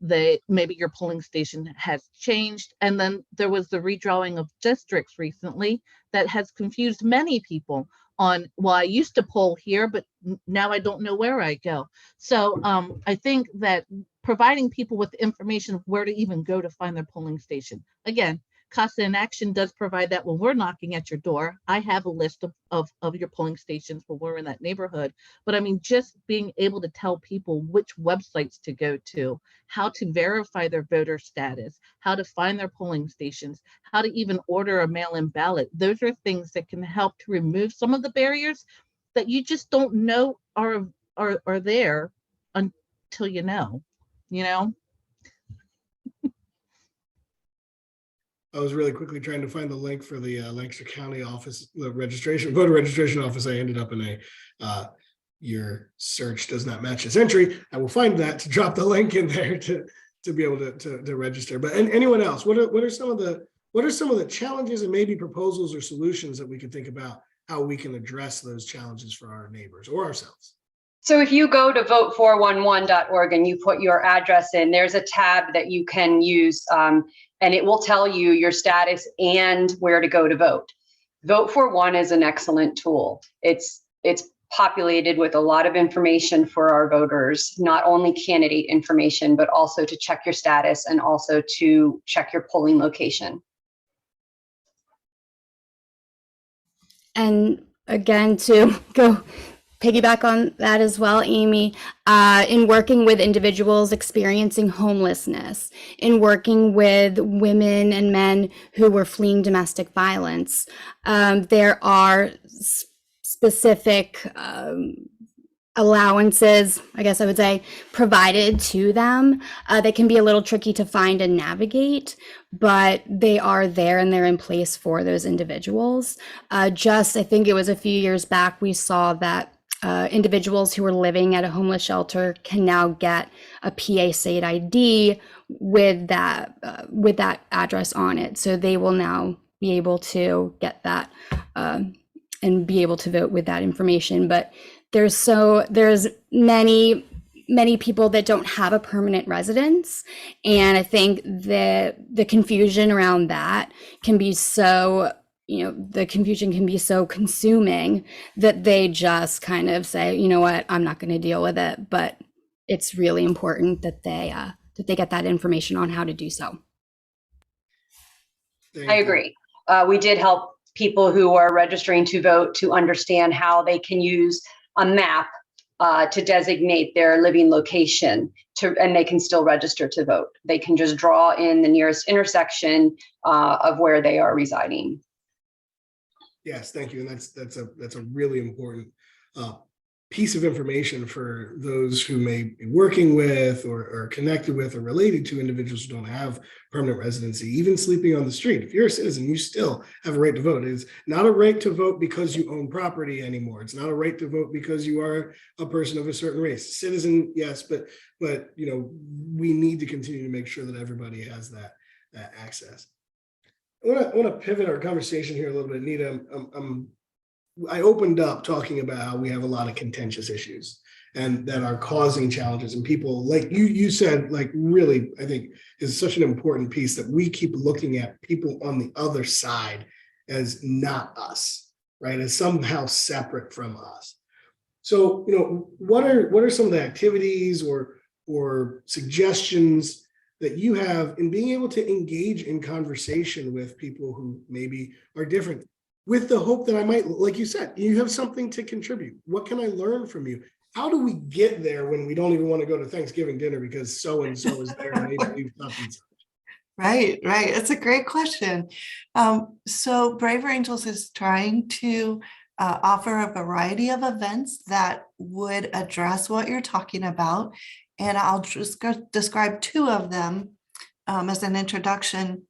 Speaker 3: Maybe your polling station has changed. And then there was the redrawing of districts recently that has confused many people on, well, I used to poll here, but now I don't know where I go. So I think that providing people with information of where to even go to find their polling station. Again, CASA in Action does provide that when we're knocking at your door. I have a list of your polling stations when we're in that neighborhood. But I mean, just being able to tell people which websites to go to, how to verify their voter status, how to find their polling stations, how to even order a mail-in ballot. Those are things that can help to remove some of the barriers that you just don't know are there until you know.
Speaker 1: I was really quickly trying to find the link for the Lancaster County office, the voter registration office. I ended up in your search does not match this entry. I will find that to drop the link in there to be able to register. But anyone else, what are some of the challenges and maybe proposals or solutions that we could think about how we can address those challenges for our neighbors or ourselves?
Speaker 4: So if you go to vote411.org and you put your address in, there's a tab that you can use, and it will tell you your status and where to go to vote. Vote for One is an excellent tool. It's populated with a lot of information for our voters, not only candidate information, but also to check your status and also to check your polling location.
Speaker 2: And again, to go piggyback on that as well, Amy, in working with individuals experiencing homelessness, in working with women and men who were fleeing domestic violence, there are specific allowances, I guess I would say, provided to them. They can be a little tricky to find and navigate, but they are there and they're in place for those individuals. I think it was a few years back, we saw that individuals who are living at a homeless shelter can now get a PA state ID with that address on it. So they will now be able to get that and be able to vote with that information. But there's many people that don't have a permanent residence, and I think the confusion around that can be so. The confusion can be so consuming that they just kind of say, you know what, I'm not going to deal with it. But it's really important that they get that information on how to do so.
Speaker 4: I agree. We did help people who are registering to vote to understand how they can use a map to designate their living location, and they can still register to vote. They can just draw in the nearest intersection of where they are residing.
Speaker 1: Yes, thank you. And that's a really important piece of information for those who may be working with or connected with or related to individuals who don't have permanent residency, even sleeping on the street. If you're a citizen, you still have a right to vote. It's not a right to vote because you own property anymore. It's not a right to vote because you are a person of a certain race. Citizen, yes, but we need to continue to make sure that everybody has that access. I want to pivot our conversation here a little bit, Nita. I opened up talking about how we have a lot of contentious issues and that are causing challenges, and people like you said, like, really, I think is such an important piece that we keep looking at people on the other side as not us, right? As somehow separate from us. So, what are some of the activities or suggestions that you have in being able to engage in conversation with people who maybe are different, with the hope that I might, like you said, you have something to contribute. What can I learn from you? How do we get there when we don't even want to go to Thanksgiving dinner because so-and-so is there and they believe something?
Speaker 6: Right. It's a great question. So Braver Angels is trying to offer a variety of events that would address what you're talking about. And I'll just describe two of them as an introduction.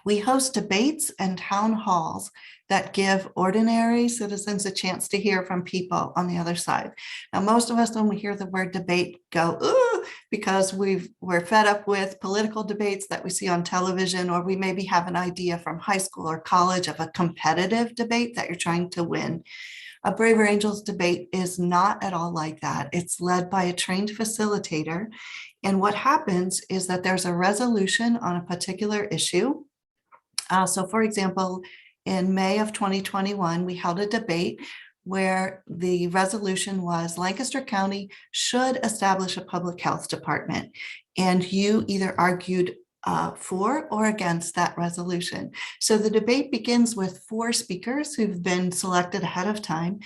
Speaker 6: We host debates and town halls that give ordinary citizens a chance to hear from people on the other side. Now, most of us, when we hear the word debate, go, ooh, because we're fed up with political debates that we see on television, or we maybe have an idea from high school or college of a competitive debate that you're trying to win. A Braver Angels debate is not at all like that. It's led by a trained facilitator. And what happens is that there's a resolution on a particular issue. So for example, in May of 2021, we held a debate where the resolution was Lancaster County should establish a public health department. And you either argued for or against that resolution. So the debate begins with 4 speakers who've been selected ahead of time.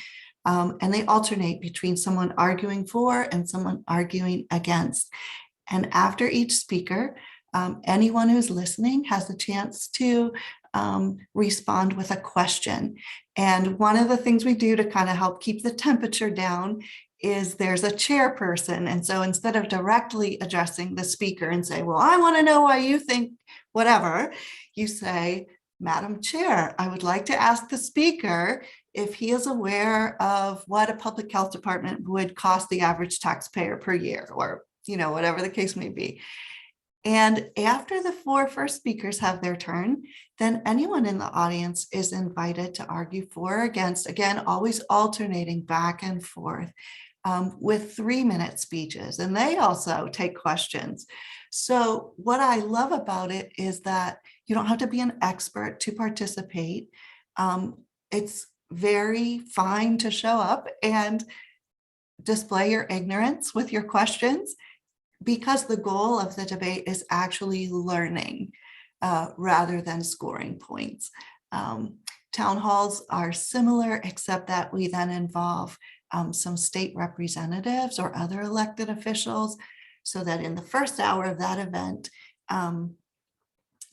Speaker 6: And they alternate between someone arguing for and someone arguing against. And after each speaker, anyone who's listening has a chance to respond with a question. And one of the things we do to kind of help keep the temperature down is there's a chairperson. And so instead of directly addressing the speaker and say, well, I want to know why you think whatever, you say, Madam Chair, I would like to ask the speaker if he is aware of what a public health department would cost the average taxpayer per year, or whatever the case may be. And after the 4 first speakers have their turn, then anyone in the audience is invited to argue for or against, again, always alternating back and forth with 3-minute speeches. And they also take questions. So what I love about it is that you don't have to be an expert to participate. It's very fine to show up and display your ignorance with your questions, because the goal of the debate is actually learning rather than scoring points. Town halls are similar, except that we then involve some state representatives or other elected officials, so that in the first hour of that event,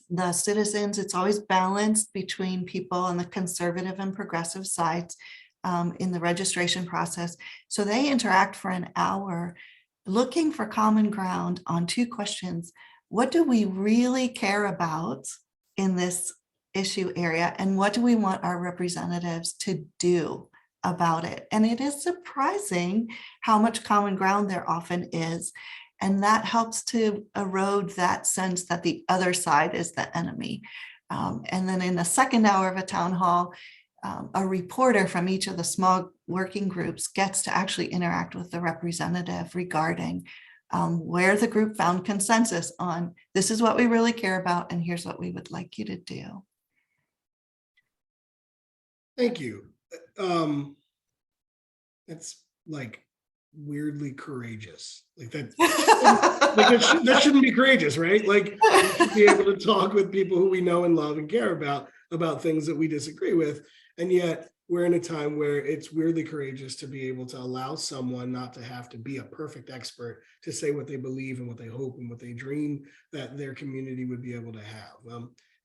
Speaker 6: the citizens, it's always balanced between people on the conservative and progressive sides in the registration process. So they interact for an hour looking for common ground on 2 questions. What do we really care about in this issue area? And what do we want our representatives to do about it? And it is surprising how much common ground there often is. And that helps to erode that sense that the other side is the enemy. And then in the second hour of a town hall, a reporter from each of the small working groups gets to actually interact with the representative regarding where the group found consensus on this is what we really care about, and here's what we would like you to do.
Speaker 1: Thank you. That's like weirdly courageous. Like that, that shouldn't be courageous, right? Like, we should be able to talk with people who we know and love and care about things that we disagree with. And yet we're in a time where it's weirdly courageous to be able to allow someone not to have to be a perfect expert to say what they believe and what they hope and what they dream that their community would be able to have.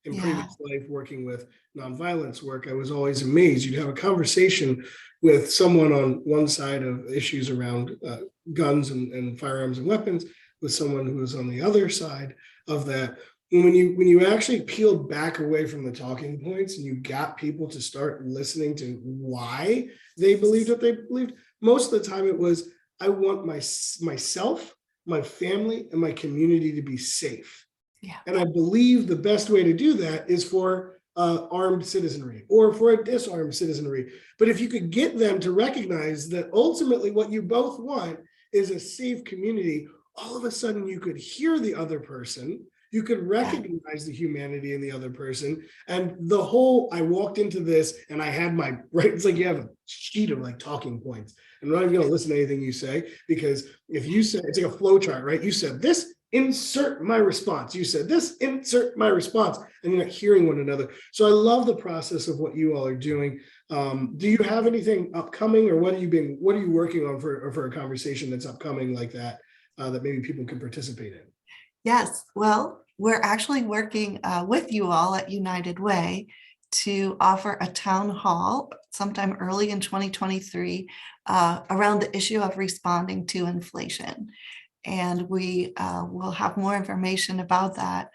Speaker 1: In previous life, working with nonviolence work, I was always amazed. You'd have a conversation with someone on one side of issues around guns and firearms and weapons, with someone who is on the other side of that. When you actually peeled back away from the talking points and you got people to start listening to why they believed what they believed, most of the time it was, I want myself, my family, and my community to be safe.
Speaker 6: Yeah.
Speaker 1: And I believe the best way to do that is for armed citizenry or for a disarmed citizenry. But if you could get them to recognize that ultimately what you both want is a safe community, all of a sudden you could hear the other person, you could recognize the humanity in the other person. And the whole, I walked into this and I had my, right, it's like you have a sheet of like talking points. I'm not even going to listen to anything you say, because if you said, it's like a flow chart, right? You said this, insert my response. You said this, insert my response, and you're not hearing one another. So I love the process of what you all are doing. Do you have anything upcoming, or what are you working on for a conversation that's upcoming like that, that maybe people can participate in?
Speaker 6: Yes, well, we're actually working with you all at United Way to offer a town hall sometime early in 2023 around the issue of responding to inflation. And we will have more information about that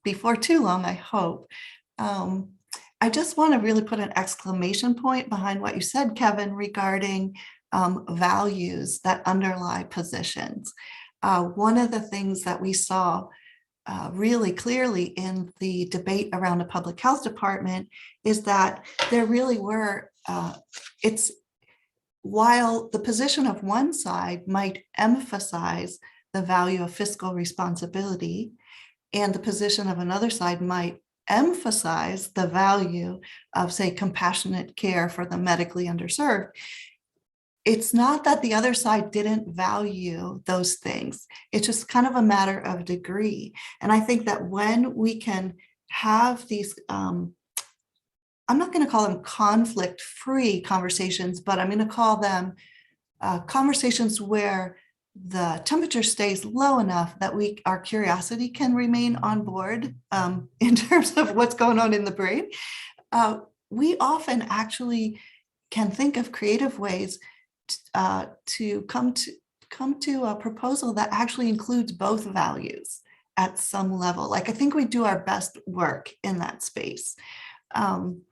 Speaker 6: before too long, I hope. I just want to really put an exclamation point behind what you said, Kevin, regarding values that underlie positions. One of the things that we saw really clearly in the debate around the public health department is that there really were, while the position of one side might emphasize the value of fiscal responsibility, and the position of another side might emphasize the value of, say, compassionate care for the medically underserved, it's not that the other side didn't value those things. It's just kind of a matter of degree. And I think that when we can have these, I'm not going to call them conflict-free conversations, but I'm going to call them conversations where the temperature stays low enough that our curiosity can remain on board in terms of what's going on in the brain. We often actually can think of creative ways to come to a proposal that actually includes both values at some level. Like, I think we do our best work in that space.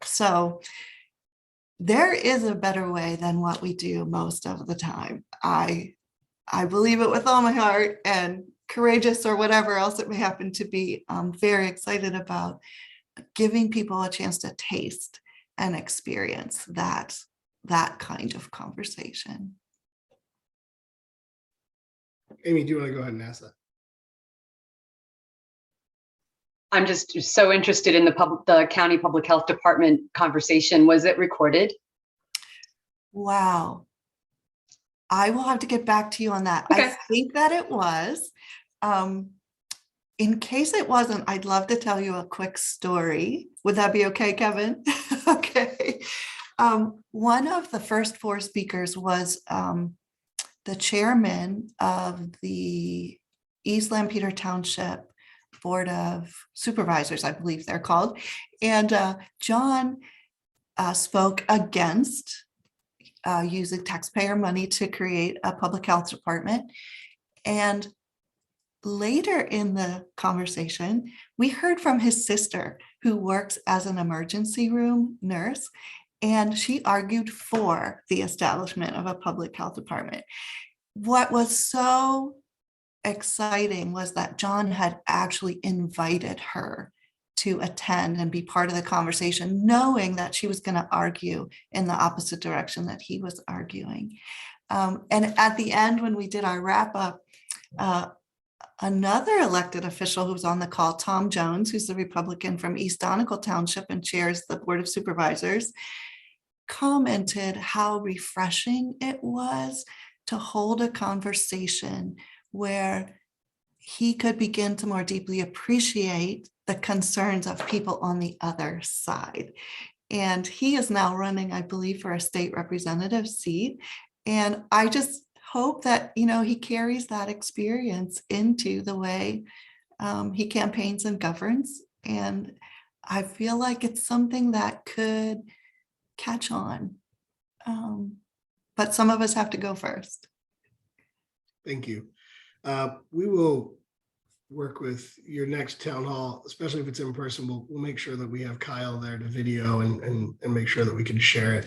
Speaker 6: So there is a better way than what we do most of the time. I believe it with all my heart, and courageous or whatever else it may happen to be. I'm very excited about giving people a chance to taste and experience that kind of conversation.
Speaker 1: Amy, do you want to go ahead and ask that?
Speaker 4: I'm just so interested in the county public health department conversation. Was it recorded?
Speaker 6: Wow. I will have to get back to you on that.
Speaker 4: Okay.
Speaker 6: I think that it was. In case it wasn't, I'd love to tell you a quick story. Would that be okay, Kevin? Okay. One of the first four speakers was the chairman of the East Lampeter Township Board of Supervisors, I believe they're called. And John spoke against using taxpayer money to create a public health department. And later in the conversation, we heard from his sister, who works as an emergency room nurse, and she argued for the establishment of a public health department. What was so exciting was that John had actually invited her to attend and be part of the conversation, knowing that she was going to argue in the opposite direction that he was arguing. And at the end, when we did our wrap up, another elected official who was on the call, Tom Jones, who's the Republican from East Donegal Township and chairs the Board of Supervisors, commented how refreshing it was to hold a conversation where he could begin to more deeply appreciate the concerns of people on the other side. And he is now running, I believe, for a state representative seat. And I just hope that, he carries that experience into the way he campaigns and governs. And I feel like it's something that could catch on But some of us have to go first.
Speaker 1: Thank you. We will work with your next town hall, especially if it's in person. We'll make sure that we have Kyle there to video and make sure that we can share it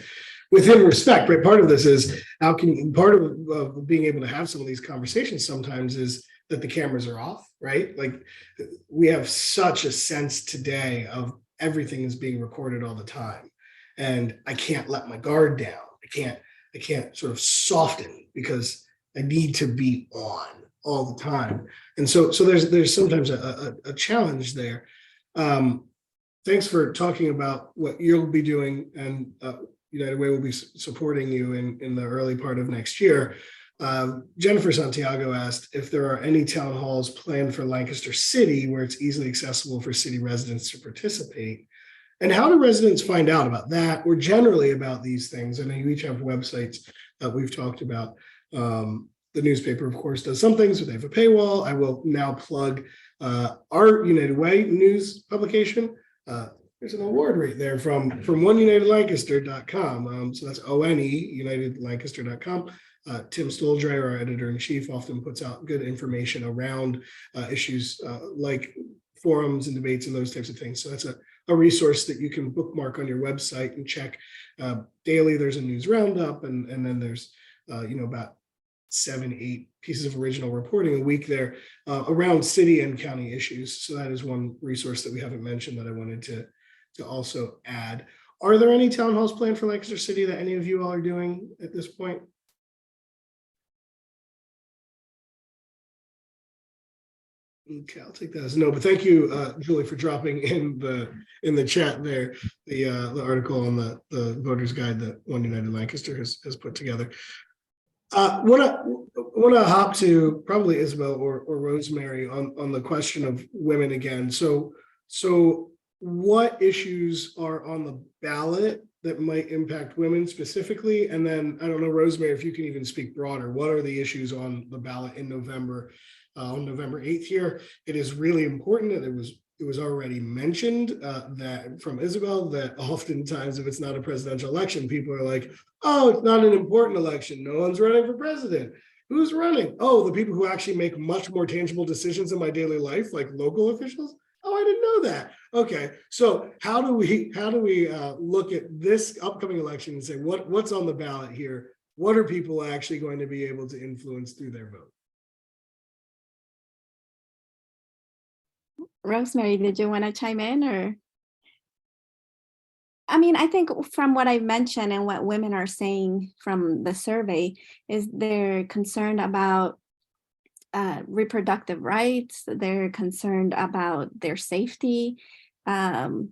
Speaker 1: within respect, right? Part of this is part of being able to have some of these conversations sometimes is that the cameras are off, right? Like we have such a sense today of everything is being recorded all the time. And I can't let my guard down. I can't sort of soften because I need to be on all the time. And so there's sometimes a challenge there. Thanks for talking about what you'll be doing, and United Way will be supporting you in the early part of next year. Jennifer Santiago asked if there are any town halls planned for Lancaster City where it's easily accessible for city residents to participate. And how do residents find out about that or generally about these things? I know you each have websites that we've talked about. The newspaper, of course, does some things, but they have a paywall. I will now plug our United Way news publication. There's an award right there from oneunitedlancaster.com. So that's ONE, unitedlancaster.com. Tim Stoldre, our editor-in-chief, often puts out good information around issues like forums and debates and those types of things. So that's a resource that you can bookmark on your website and check. Daily, there's a news roundup, and then there's about 7-8 pieces of original reporting a week there around city and county issues. So that is one resource that we haven't mentioned that I wanted to also add. Are there any town halls planned for Lancaster City that any of you all are doing at this point? Okay, I'll take that as a no, but thank you, Julie, for dropping in the chat there, the article on the voters guide that One United Lancaster has put together. Want to hop to probably Isabel or Rosemary on the question of women again. So what issues are on the ballot that might impact women specifically? And then I don't know, Rosemary, if you can even speak broader, what are the issues on the ballot in November, on November 8th here? It is really important that it was already mentioned that from Isabel that oftentimes if it's not a presidential election, people are like, oh, it's not an important election. No one's running for president. Who's running? Oh, the people who actually make much more tangible decisions in my daily life, like local officials. Oh, I didn't know that. Okay, so how do we look at this upcoming election and say what's on the ballot here? What are people actually going to be able to influence through their vote?
Speaker 5: Rosemary, did you want to chime in or? I mean, I think from what I mentioned and what women are saying from the survey is they're concerned about reproductive rights. They're concerned about their safety. They're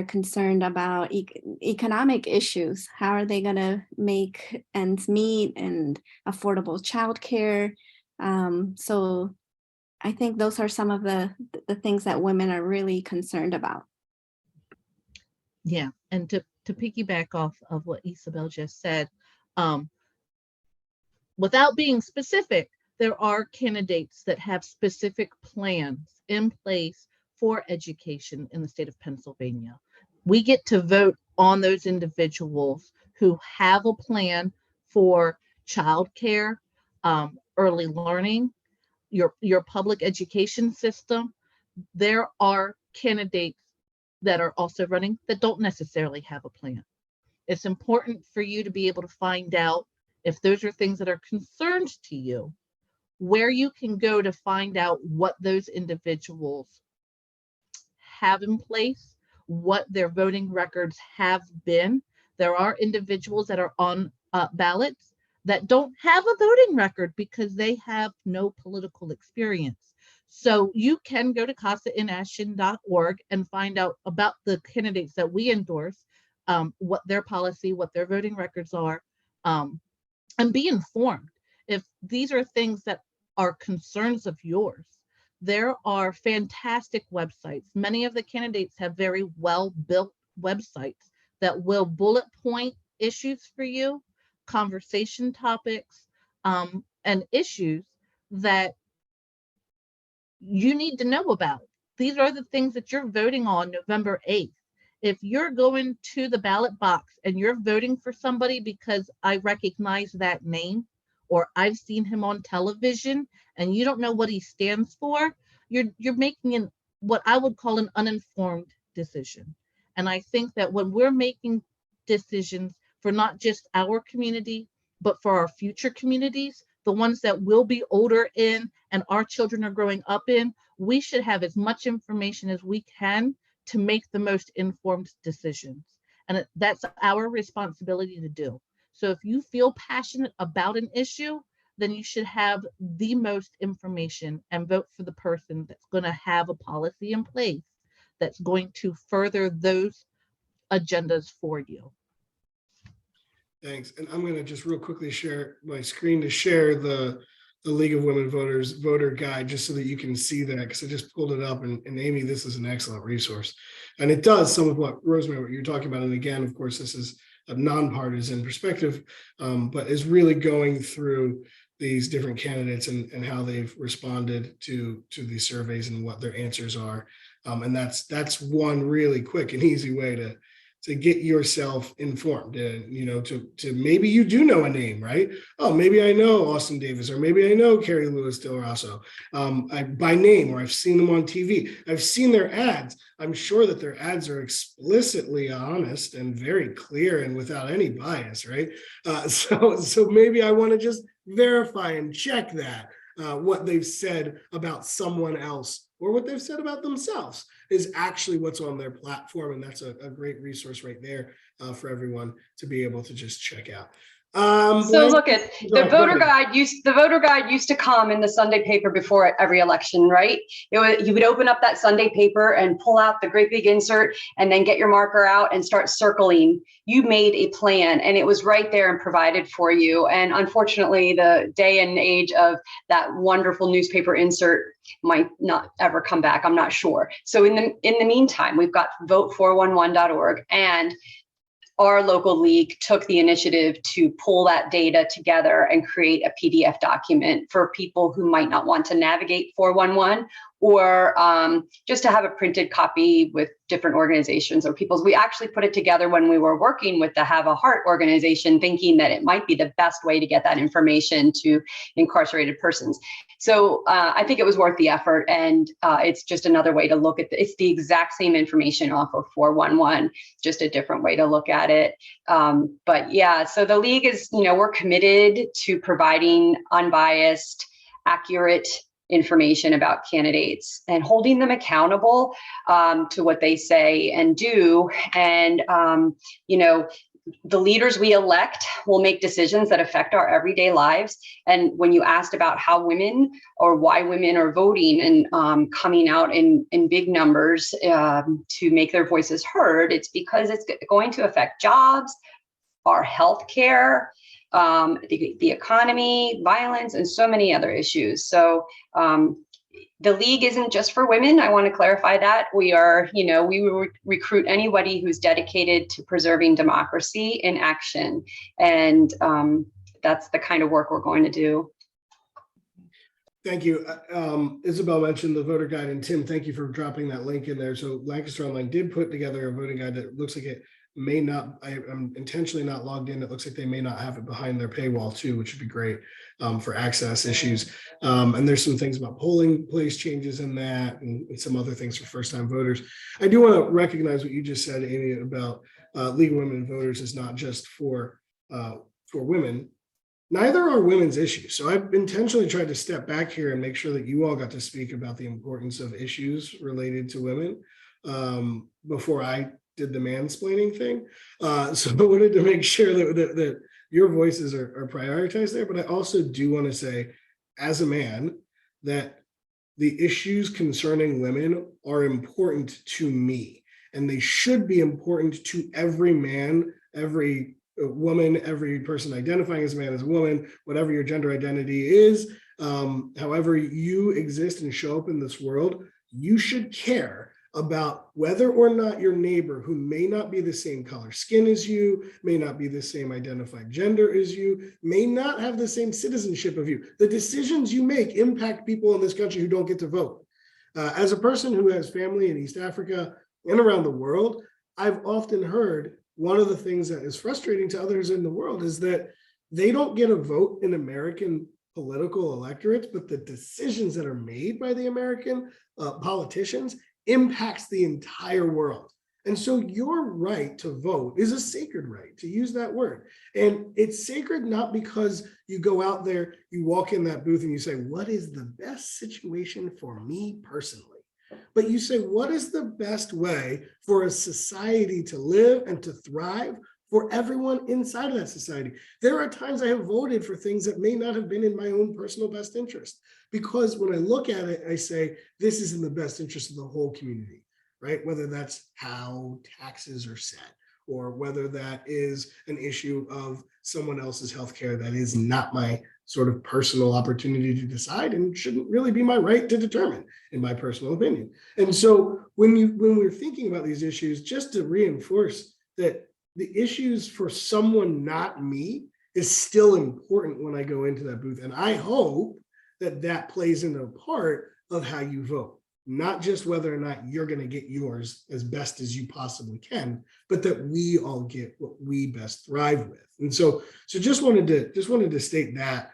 Speaker 5: concerned about economic issues. How are they going to make ends meet and affordable childcare? So I think those are some of the things that women are really concerned about.
Speaker 3: Yeah, and to piggyback off of what Isabel just said, without being specific, there are candidates that have specific plans in place for education in the state of Pennsylvania. We get to vote on those individuals who have a plan for childcare, early learning, your public education system. There are candidates that are also running that don't necessarily have a plan. It's important for you to be able to find out if those are things that are concerns to you, where you can go to find out what those individuals have in place, what their voting records have been. There are individuals that are on ballots that don't have a voting record because they have no political experience. So you can go to casainaction.org and find out about the candidates that we endorse, what their policy, what their voting records are, and be informed. If these are things that are concerns of yours, there are fantastic websites. Many of the candidates have very well-built websites that will bullet point issues for you, conversation topics, and issues that you need to know about. These are the things that you're voting on November 8th. If you're going to the ballot box and you're voting for somebody because I recognize that name or I've seen him on television and you don't know what he stands for, you're making what I would call an uninformed decision. And I think that when we're making decisions for not just our community, but for our future communities, the ones that will be older in and our children are growing up in, we should have as much information as we can to make the most informed decisions. And that's our responsibility to do. So if you feel passionate about an issue, then you should have the most information and vote for the person that's going to have a policy in place that's going to further those agendas for you.
Speaker 1: Thanks. And I'm going to just real quickly share my screen to share the League of Women Voters voter guide, just so that you can see that, because I just pulled it up. And Amy, this is an excellent resource. And it does some of what, Rosemary, what you're talking about. And again, of course, this is a nonpartisan perspective, but is really going through these different candidates and how they've responded to these surveys and what their answers are. And that's one really quick and easy way to get yourself informed, and to maybe you do know a name, right? Oh, maybe I know Austin Davis, or maybe I know Carrie Lewis Del Rosso by name, or I've seen them on TV. I've seen their ads. I'm sure that their ads are explicitly honest and very clear and without any bias, right? So maybe I want to just verify and check that what they've said about someone else or what they've said about themselves is actually what's on their platform. And that's a great resource right there for everyone to be able to just check out.
Speaker 4: So look at the voter guide used to come in the Sunday paper before every election, right? You would open up that Sunday paper and pull out the great big insert and then get your marker out and start circling. You made a plan and it was right there and provided for you. And unfortunately, the day and age of that wonderful newspaper insert might not ever come back. I'm not sure. So in the meantime, we've got vote411.org, and our local league took the initiative to pull that data together and create a PDF document for people who might not want to navigate 411, or just to have a printed copy with different organizations or people's. We actually put it together when we were working with the Have a Heart organization, thinking that it might be the best way to get that information to incarcerated persons. So I think it was worth the effort, and it's just another way to look at it's the exact same information off of 411, just a different way to look at it. But yeah, so the league is, we're committed to providing unbiased, accurate information about candidates and holding them accountable to what they say and do. And, the leaders we elect will make decisions that affect our everyday lives. And when you asked about how women or why women are voting and coming out in big numbers to make their voices heard, it's because it's going to affect jobs, our healthcare, the economy, violence, and so many other issues. So the league isn't just for women. I want to clarify that. We are, we recruit anybody who's dedicated to preserving democracy in action. And that's the kind of work we're going to do.
Speaker 1: Thank you. Isabel mentioned the voter guide, and Tim, thank you for dropping that link in there. So Lancaster Online did put together a voting guide that looks like it may not, I'm intentionally not logged in. It looks like they may not have it behind their paywall too, which would be great for access issues. And there's some things about polling place changes in that, and some other things for first-time voters. I do want to recognize what you just said, Amy, about League of Women Voters is not just for women. Neither are women's issues. So I've intentionally tried to step back here and make sure that you all got to speak about the importance of issues related to women before I did the mansplaining thing. So I wanted to make sure that your voices are prioritized there. But I also do want to say, as a man, that the issues concerning women are important to me, and they should be important to every man, every woman, every person identifying as a man, as a woman, whatever your gender identity is, however you exist and show up in this world, you should care about whether or not your neighbor, who may not be the same color skin as you, may not be the same identified gender as you, may not have the same citizenship of you. The decisions you make impact people in this country who don't get to vote. As a person who has family in East Africa and around the world, I've often heard one of the things that is frustrating to others in the world is that they don't get a vote in American political electorates, but the decisions that are made by the American politicians impacts the entire world. And so your right to vote is a sacred right, to use that word. And it's sacred not because you go out there, you walk in that booth and you say, what is the best situation for me personally? But you say, what is the best way for a society to live and to thrive for everyone inside of that society? There are times I have voted for things that may not have been in my own personal best interest, because when I look at it, I say, this is in the best interest of the whole community, right? Whether that's how taxes are set, or whether that is an issue of someone else's healthcare that is not my sort of personal opportunity to decide and shouldn't really be my right to determine, in my personal opinion. And so when we're thinking about these issues, just to reinforce that the issues for someone not me is still important when I go into that booth. And I hope that that plays into a part of how you vote, not just whether or not you're going to get yours as best as you possibly can, but that we all get what we best thrive with. And so just wanted to state that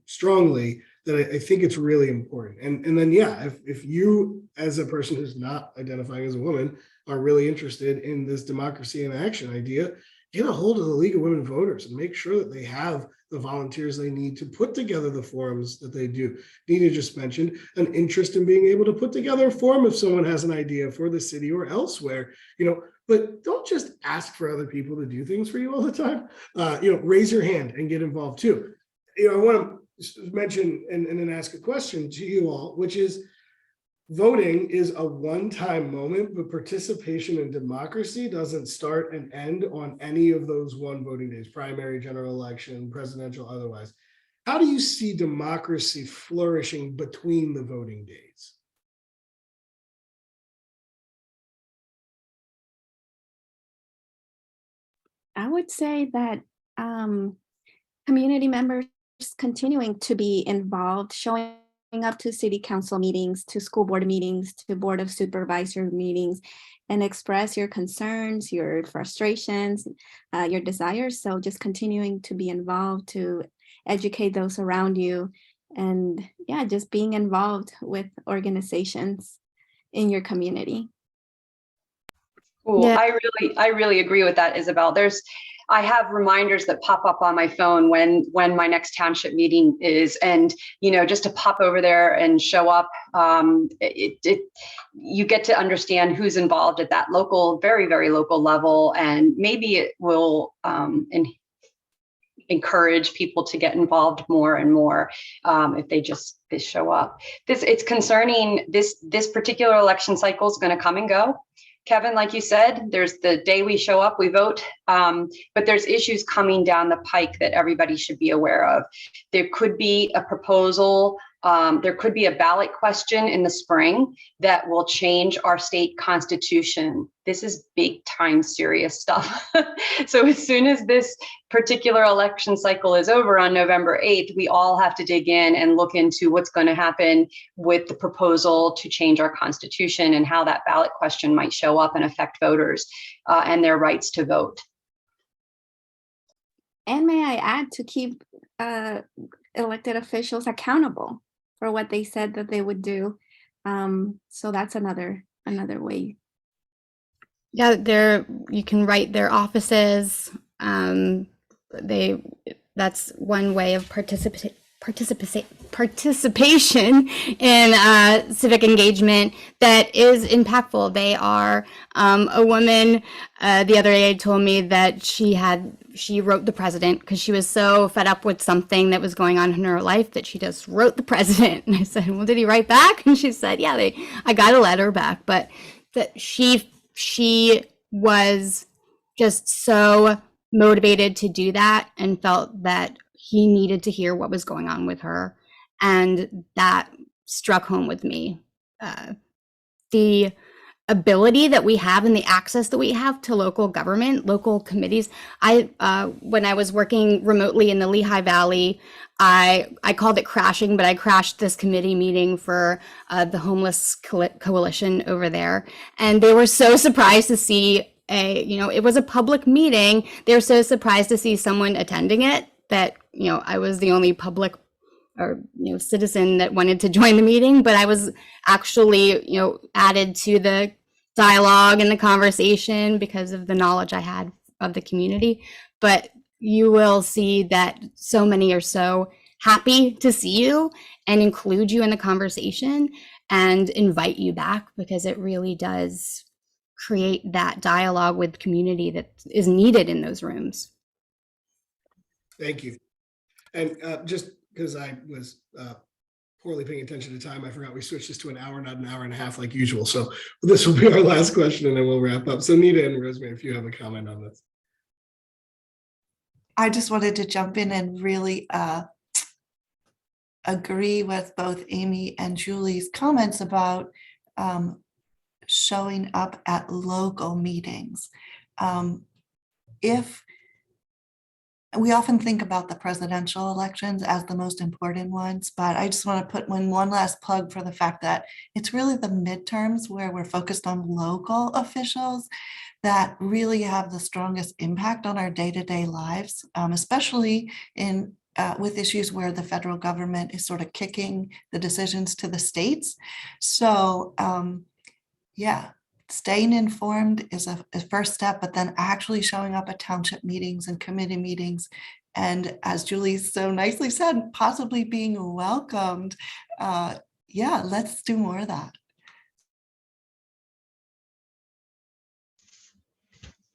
Speaker 1: strongly, that I think it's really important. And then, yeah, if you, as a person who's not identifying as a woman, are really interested in this democracy in action idea, get a hold of the League of Women Voters and make sure that they have the volunteers they need to put together the forums that they do. Nina just mentioned an interest in being able to put together a forum if someone has an idea for the city or elsewhere, but don't just ask for other people to do things for you all the time. Raise your hand and get involved too. I want to mention and then ask a question to you all, which is, voting is a one-time moment, but participation in democracy doesn't start and end on any of those one voting days, primary, general election, presidential, otherwise. How do you see democracy flourishing between the voting days?
Speaker 5: I would say that community members continuing to be involved, showing up to city council meetings, to school board meetings, to board of supervisor meetings, and express your concerns, your frustrations, your desires. So just continuing to be involved, to educate those around you, and yeah, just being involved with organizations in your community.
Speaker 4: Cool.
Speaker 2: Yeah.
Speaker 4: I really agree with that, Isabel. I have reminders that pop up on my phone when my next township meeting is, and just to pop over there and show up. You get to understand who's involved at that local, very, very local level, and maybe it will encourage people to get involved more and more if they just show up. It's concerning. This particular election cycle is going to come and go. Kevin, like you said, there's the day we show up, we vote, but there's issues coming down the pike that everybody should be aware of. There could be a proposal, there could be a ballot question in the spring that will change our state constitution. This is big time serious stuff. So as soon as this particular election cycle is over on November 8th, we all have to dig in and look into what's going to happen with the proposal to change our constitution and how that ballot question might show up and affect voters and their rights to vote.
Speaker 5: And may I add, to keep elected officials accountable for what they said that they would do. So that's another way.
Speaker 2: Yeah, you can write their offices. That's one way of participation in civic engagement that is impactful. They are a woman the other day told me that she wrote the president because she was so fed up with something that was going on in her life that she just wrote the president. And I said, well, did he write back? And she said, yeah, I got a letter back, but that she was just so motivated to do that and felt that he needed to hear what was going on with her. And that struck home with me. The ability that we have and the access that we have to local government, local committees. When I was working remotely in the Lehigh Valley, I called it crashing, but I crashed this committee meeting for the homeless coalition over there. And they were so surprised to see it was a public meeting. They're so surprised to see someone attending it that, I was the only public or, citizen that wanted to join the meeting, but I was actually, added to the dialogue and the conversation because of the knowledge I had of the community. But you will see that so many are so happy to see you and include you in the conversation and invite you back, because it really does create that dialogue with community that is needed in those rooms.
Speaker 1: Thank you. And just because I was poorly paying attention to time, I forgot we switched this to an hour, not an hour and a half like usual. So this will be our last question and then we'll wrap up. So Nita and Rosemary, if you have a comment on this.
Speaker 6: I just wanted to jump in and really agree with both Amy and Julie's comments about showing up at local meetings. If we often think about the presidential elections as the most important ones, but I just want to put one last plug for the fact that it's really the midterms where we're focused on local officials that really have the strongest impact on our day-to-day lives, especially in with issues where the federal government is sort of kicking the decisions to the states. So yeah, staying informed is a first step, but then actually showing up at township meetings and committee meetings. And as Julie so nicely said, possibly being welcomed. Yeah, let's do more of that.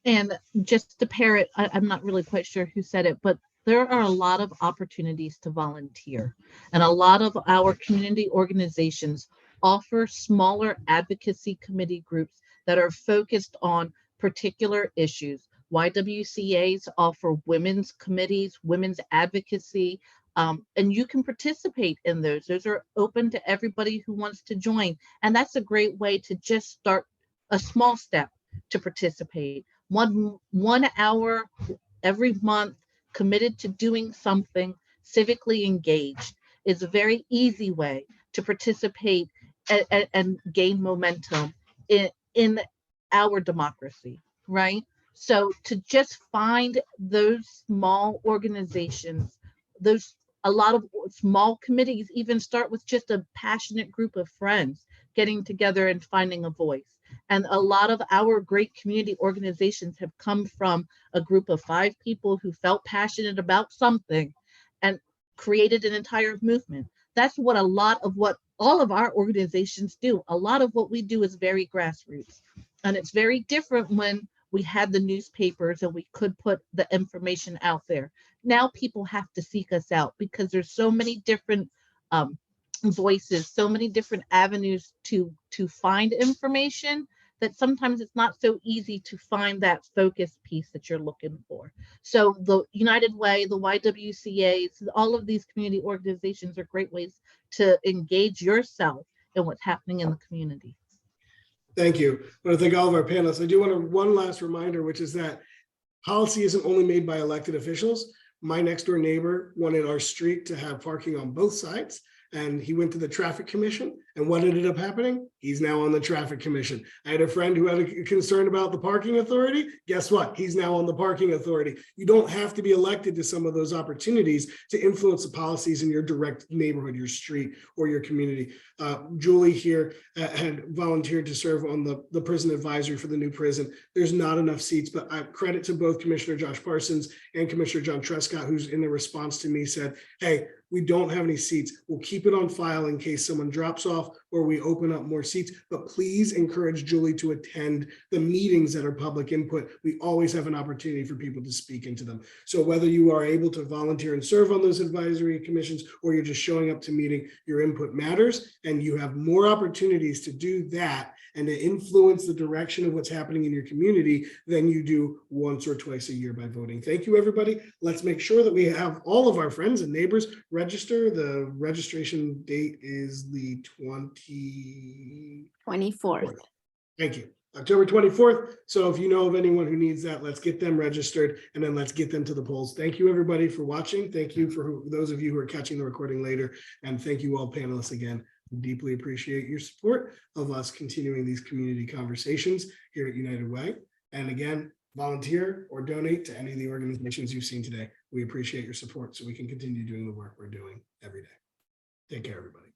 Speaker 3: And just to pair it, I'm not really quite sure who said it, but there are a lot of opportunities to volunteer. And a lot of our community organizations offer smaller advocacy committee groups that are focused on particular issues. YWCAs offer women's committees, women's advocacy, and you can participate in those. Those are open to everybody who wants to join. And that's a great way to just start a small step to participate. 1 hour every month committed to doing something civically engaged is a very easy way to participate and gain momentum in our democracy, right? So to just find those small organizations, a lot of small committees even start with just a passionate group of friends getting together and finding a voice. And a lot of our great community organizations have come from a group of 5 people who felt passionate about something and created an entire movement. That's what a lot of what all of our organizations do. A lot of what we do is very grassroots. And it's very different when we had the newspapers and we could put the information out there. Now people have to seek us out because there's so many different voices, so many different avenues to find information that sometimes it's not so easy to find that focus piece that you're looking for. So the United Way, the YWCAs, all of these community organizations are great ways to engage yourself in what's happening in the community.
Speaker 1: Thank you. I want to thank all of our panelists. I do want to one last reminder, which is that policy isn't only made by elected officials. My next door neighbor wanted our street to have parking on both sides. And he went to the traffic commission, and what ended up happening? He's now on the traffic commission. I had a friend who had a concern about the parking authority. Guess what? He's now on the parking authority. You don't have to be elected to some of those opportunities to influence the policies in your direct neighborhood, your street, or your community. Julie here had volunteered to serve on the prison advisory for the new prison. There's not enough seats, but I credit to both Commissioner Josh Parsons and Commissioner John Trescott, who's in the response to me said, hey, we don't have any seats. We'll keep it on file in case someone drops off or we open up more seats, but please encourage Julie to attend the meetings that are public input. We always have an opportunity for people to speak into them. So whether you are able to volunteer and serve on those advisory commissions, or you're just showing up to meeting, your input matters, and you have more opportunities to do that and to influence the direction of what's happening in your community than you do once or twice a year by voting. Thank you, everybody. Let's make sure that we have all of our friends and neighbors register. The registration date is the
Speaker 5: 24th.
Speaker 1: Thank you. October 24th. So if you know of anyone who needs that, let's get them registered and then let's get them to the polls. Thank you, everybody, for watching. Thank you for those of you who are catching the recording later. And thank you all panelists again. We deeply appreciate your support of us continuing these community conversations here at United Way. And again, volunteer or donate to any of the organizations you've seen today. We appreciate your support so we can continue doing the work we're doing every day. Take care, everybody.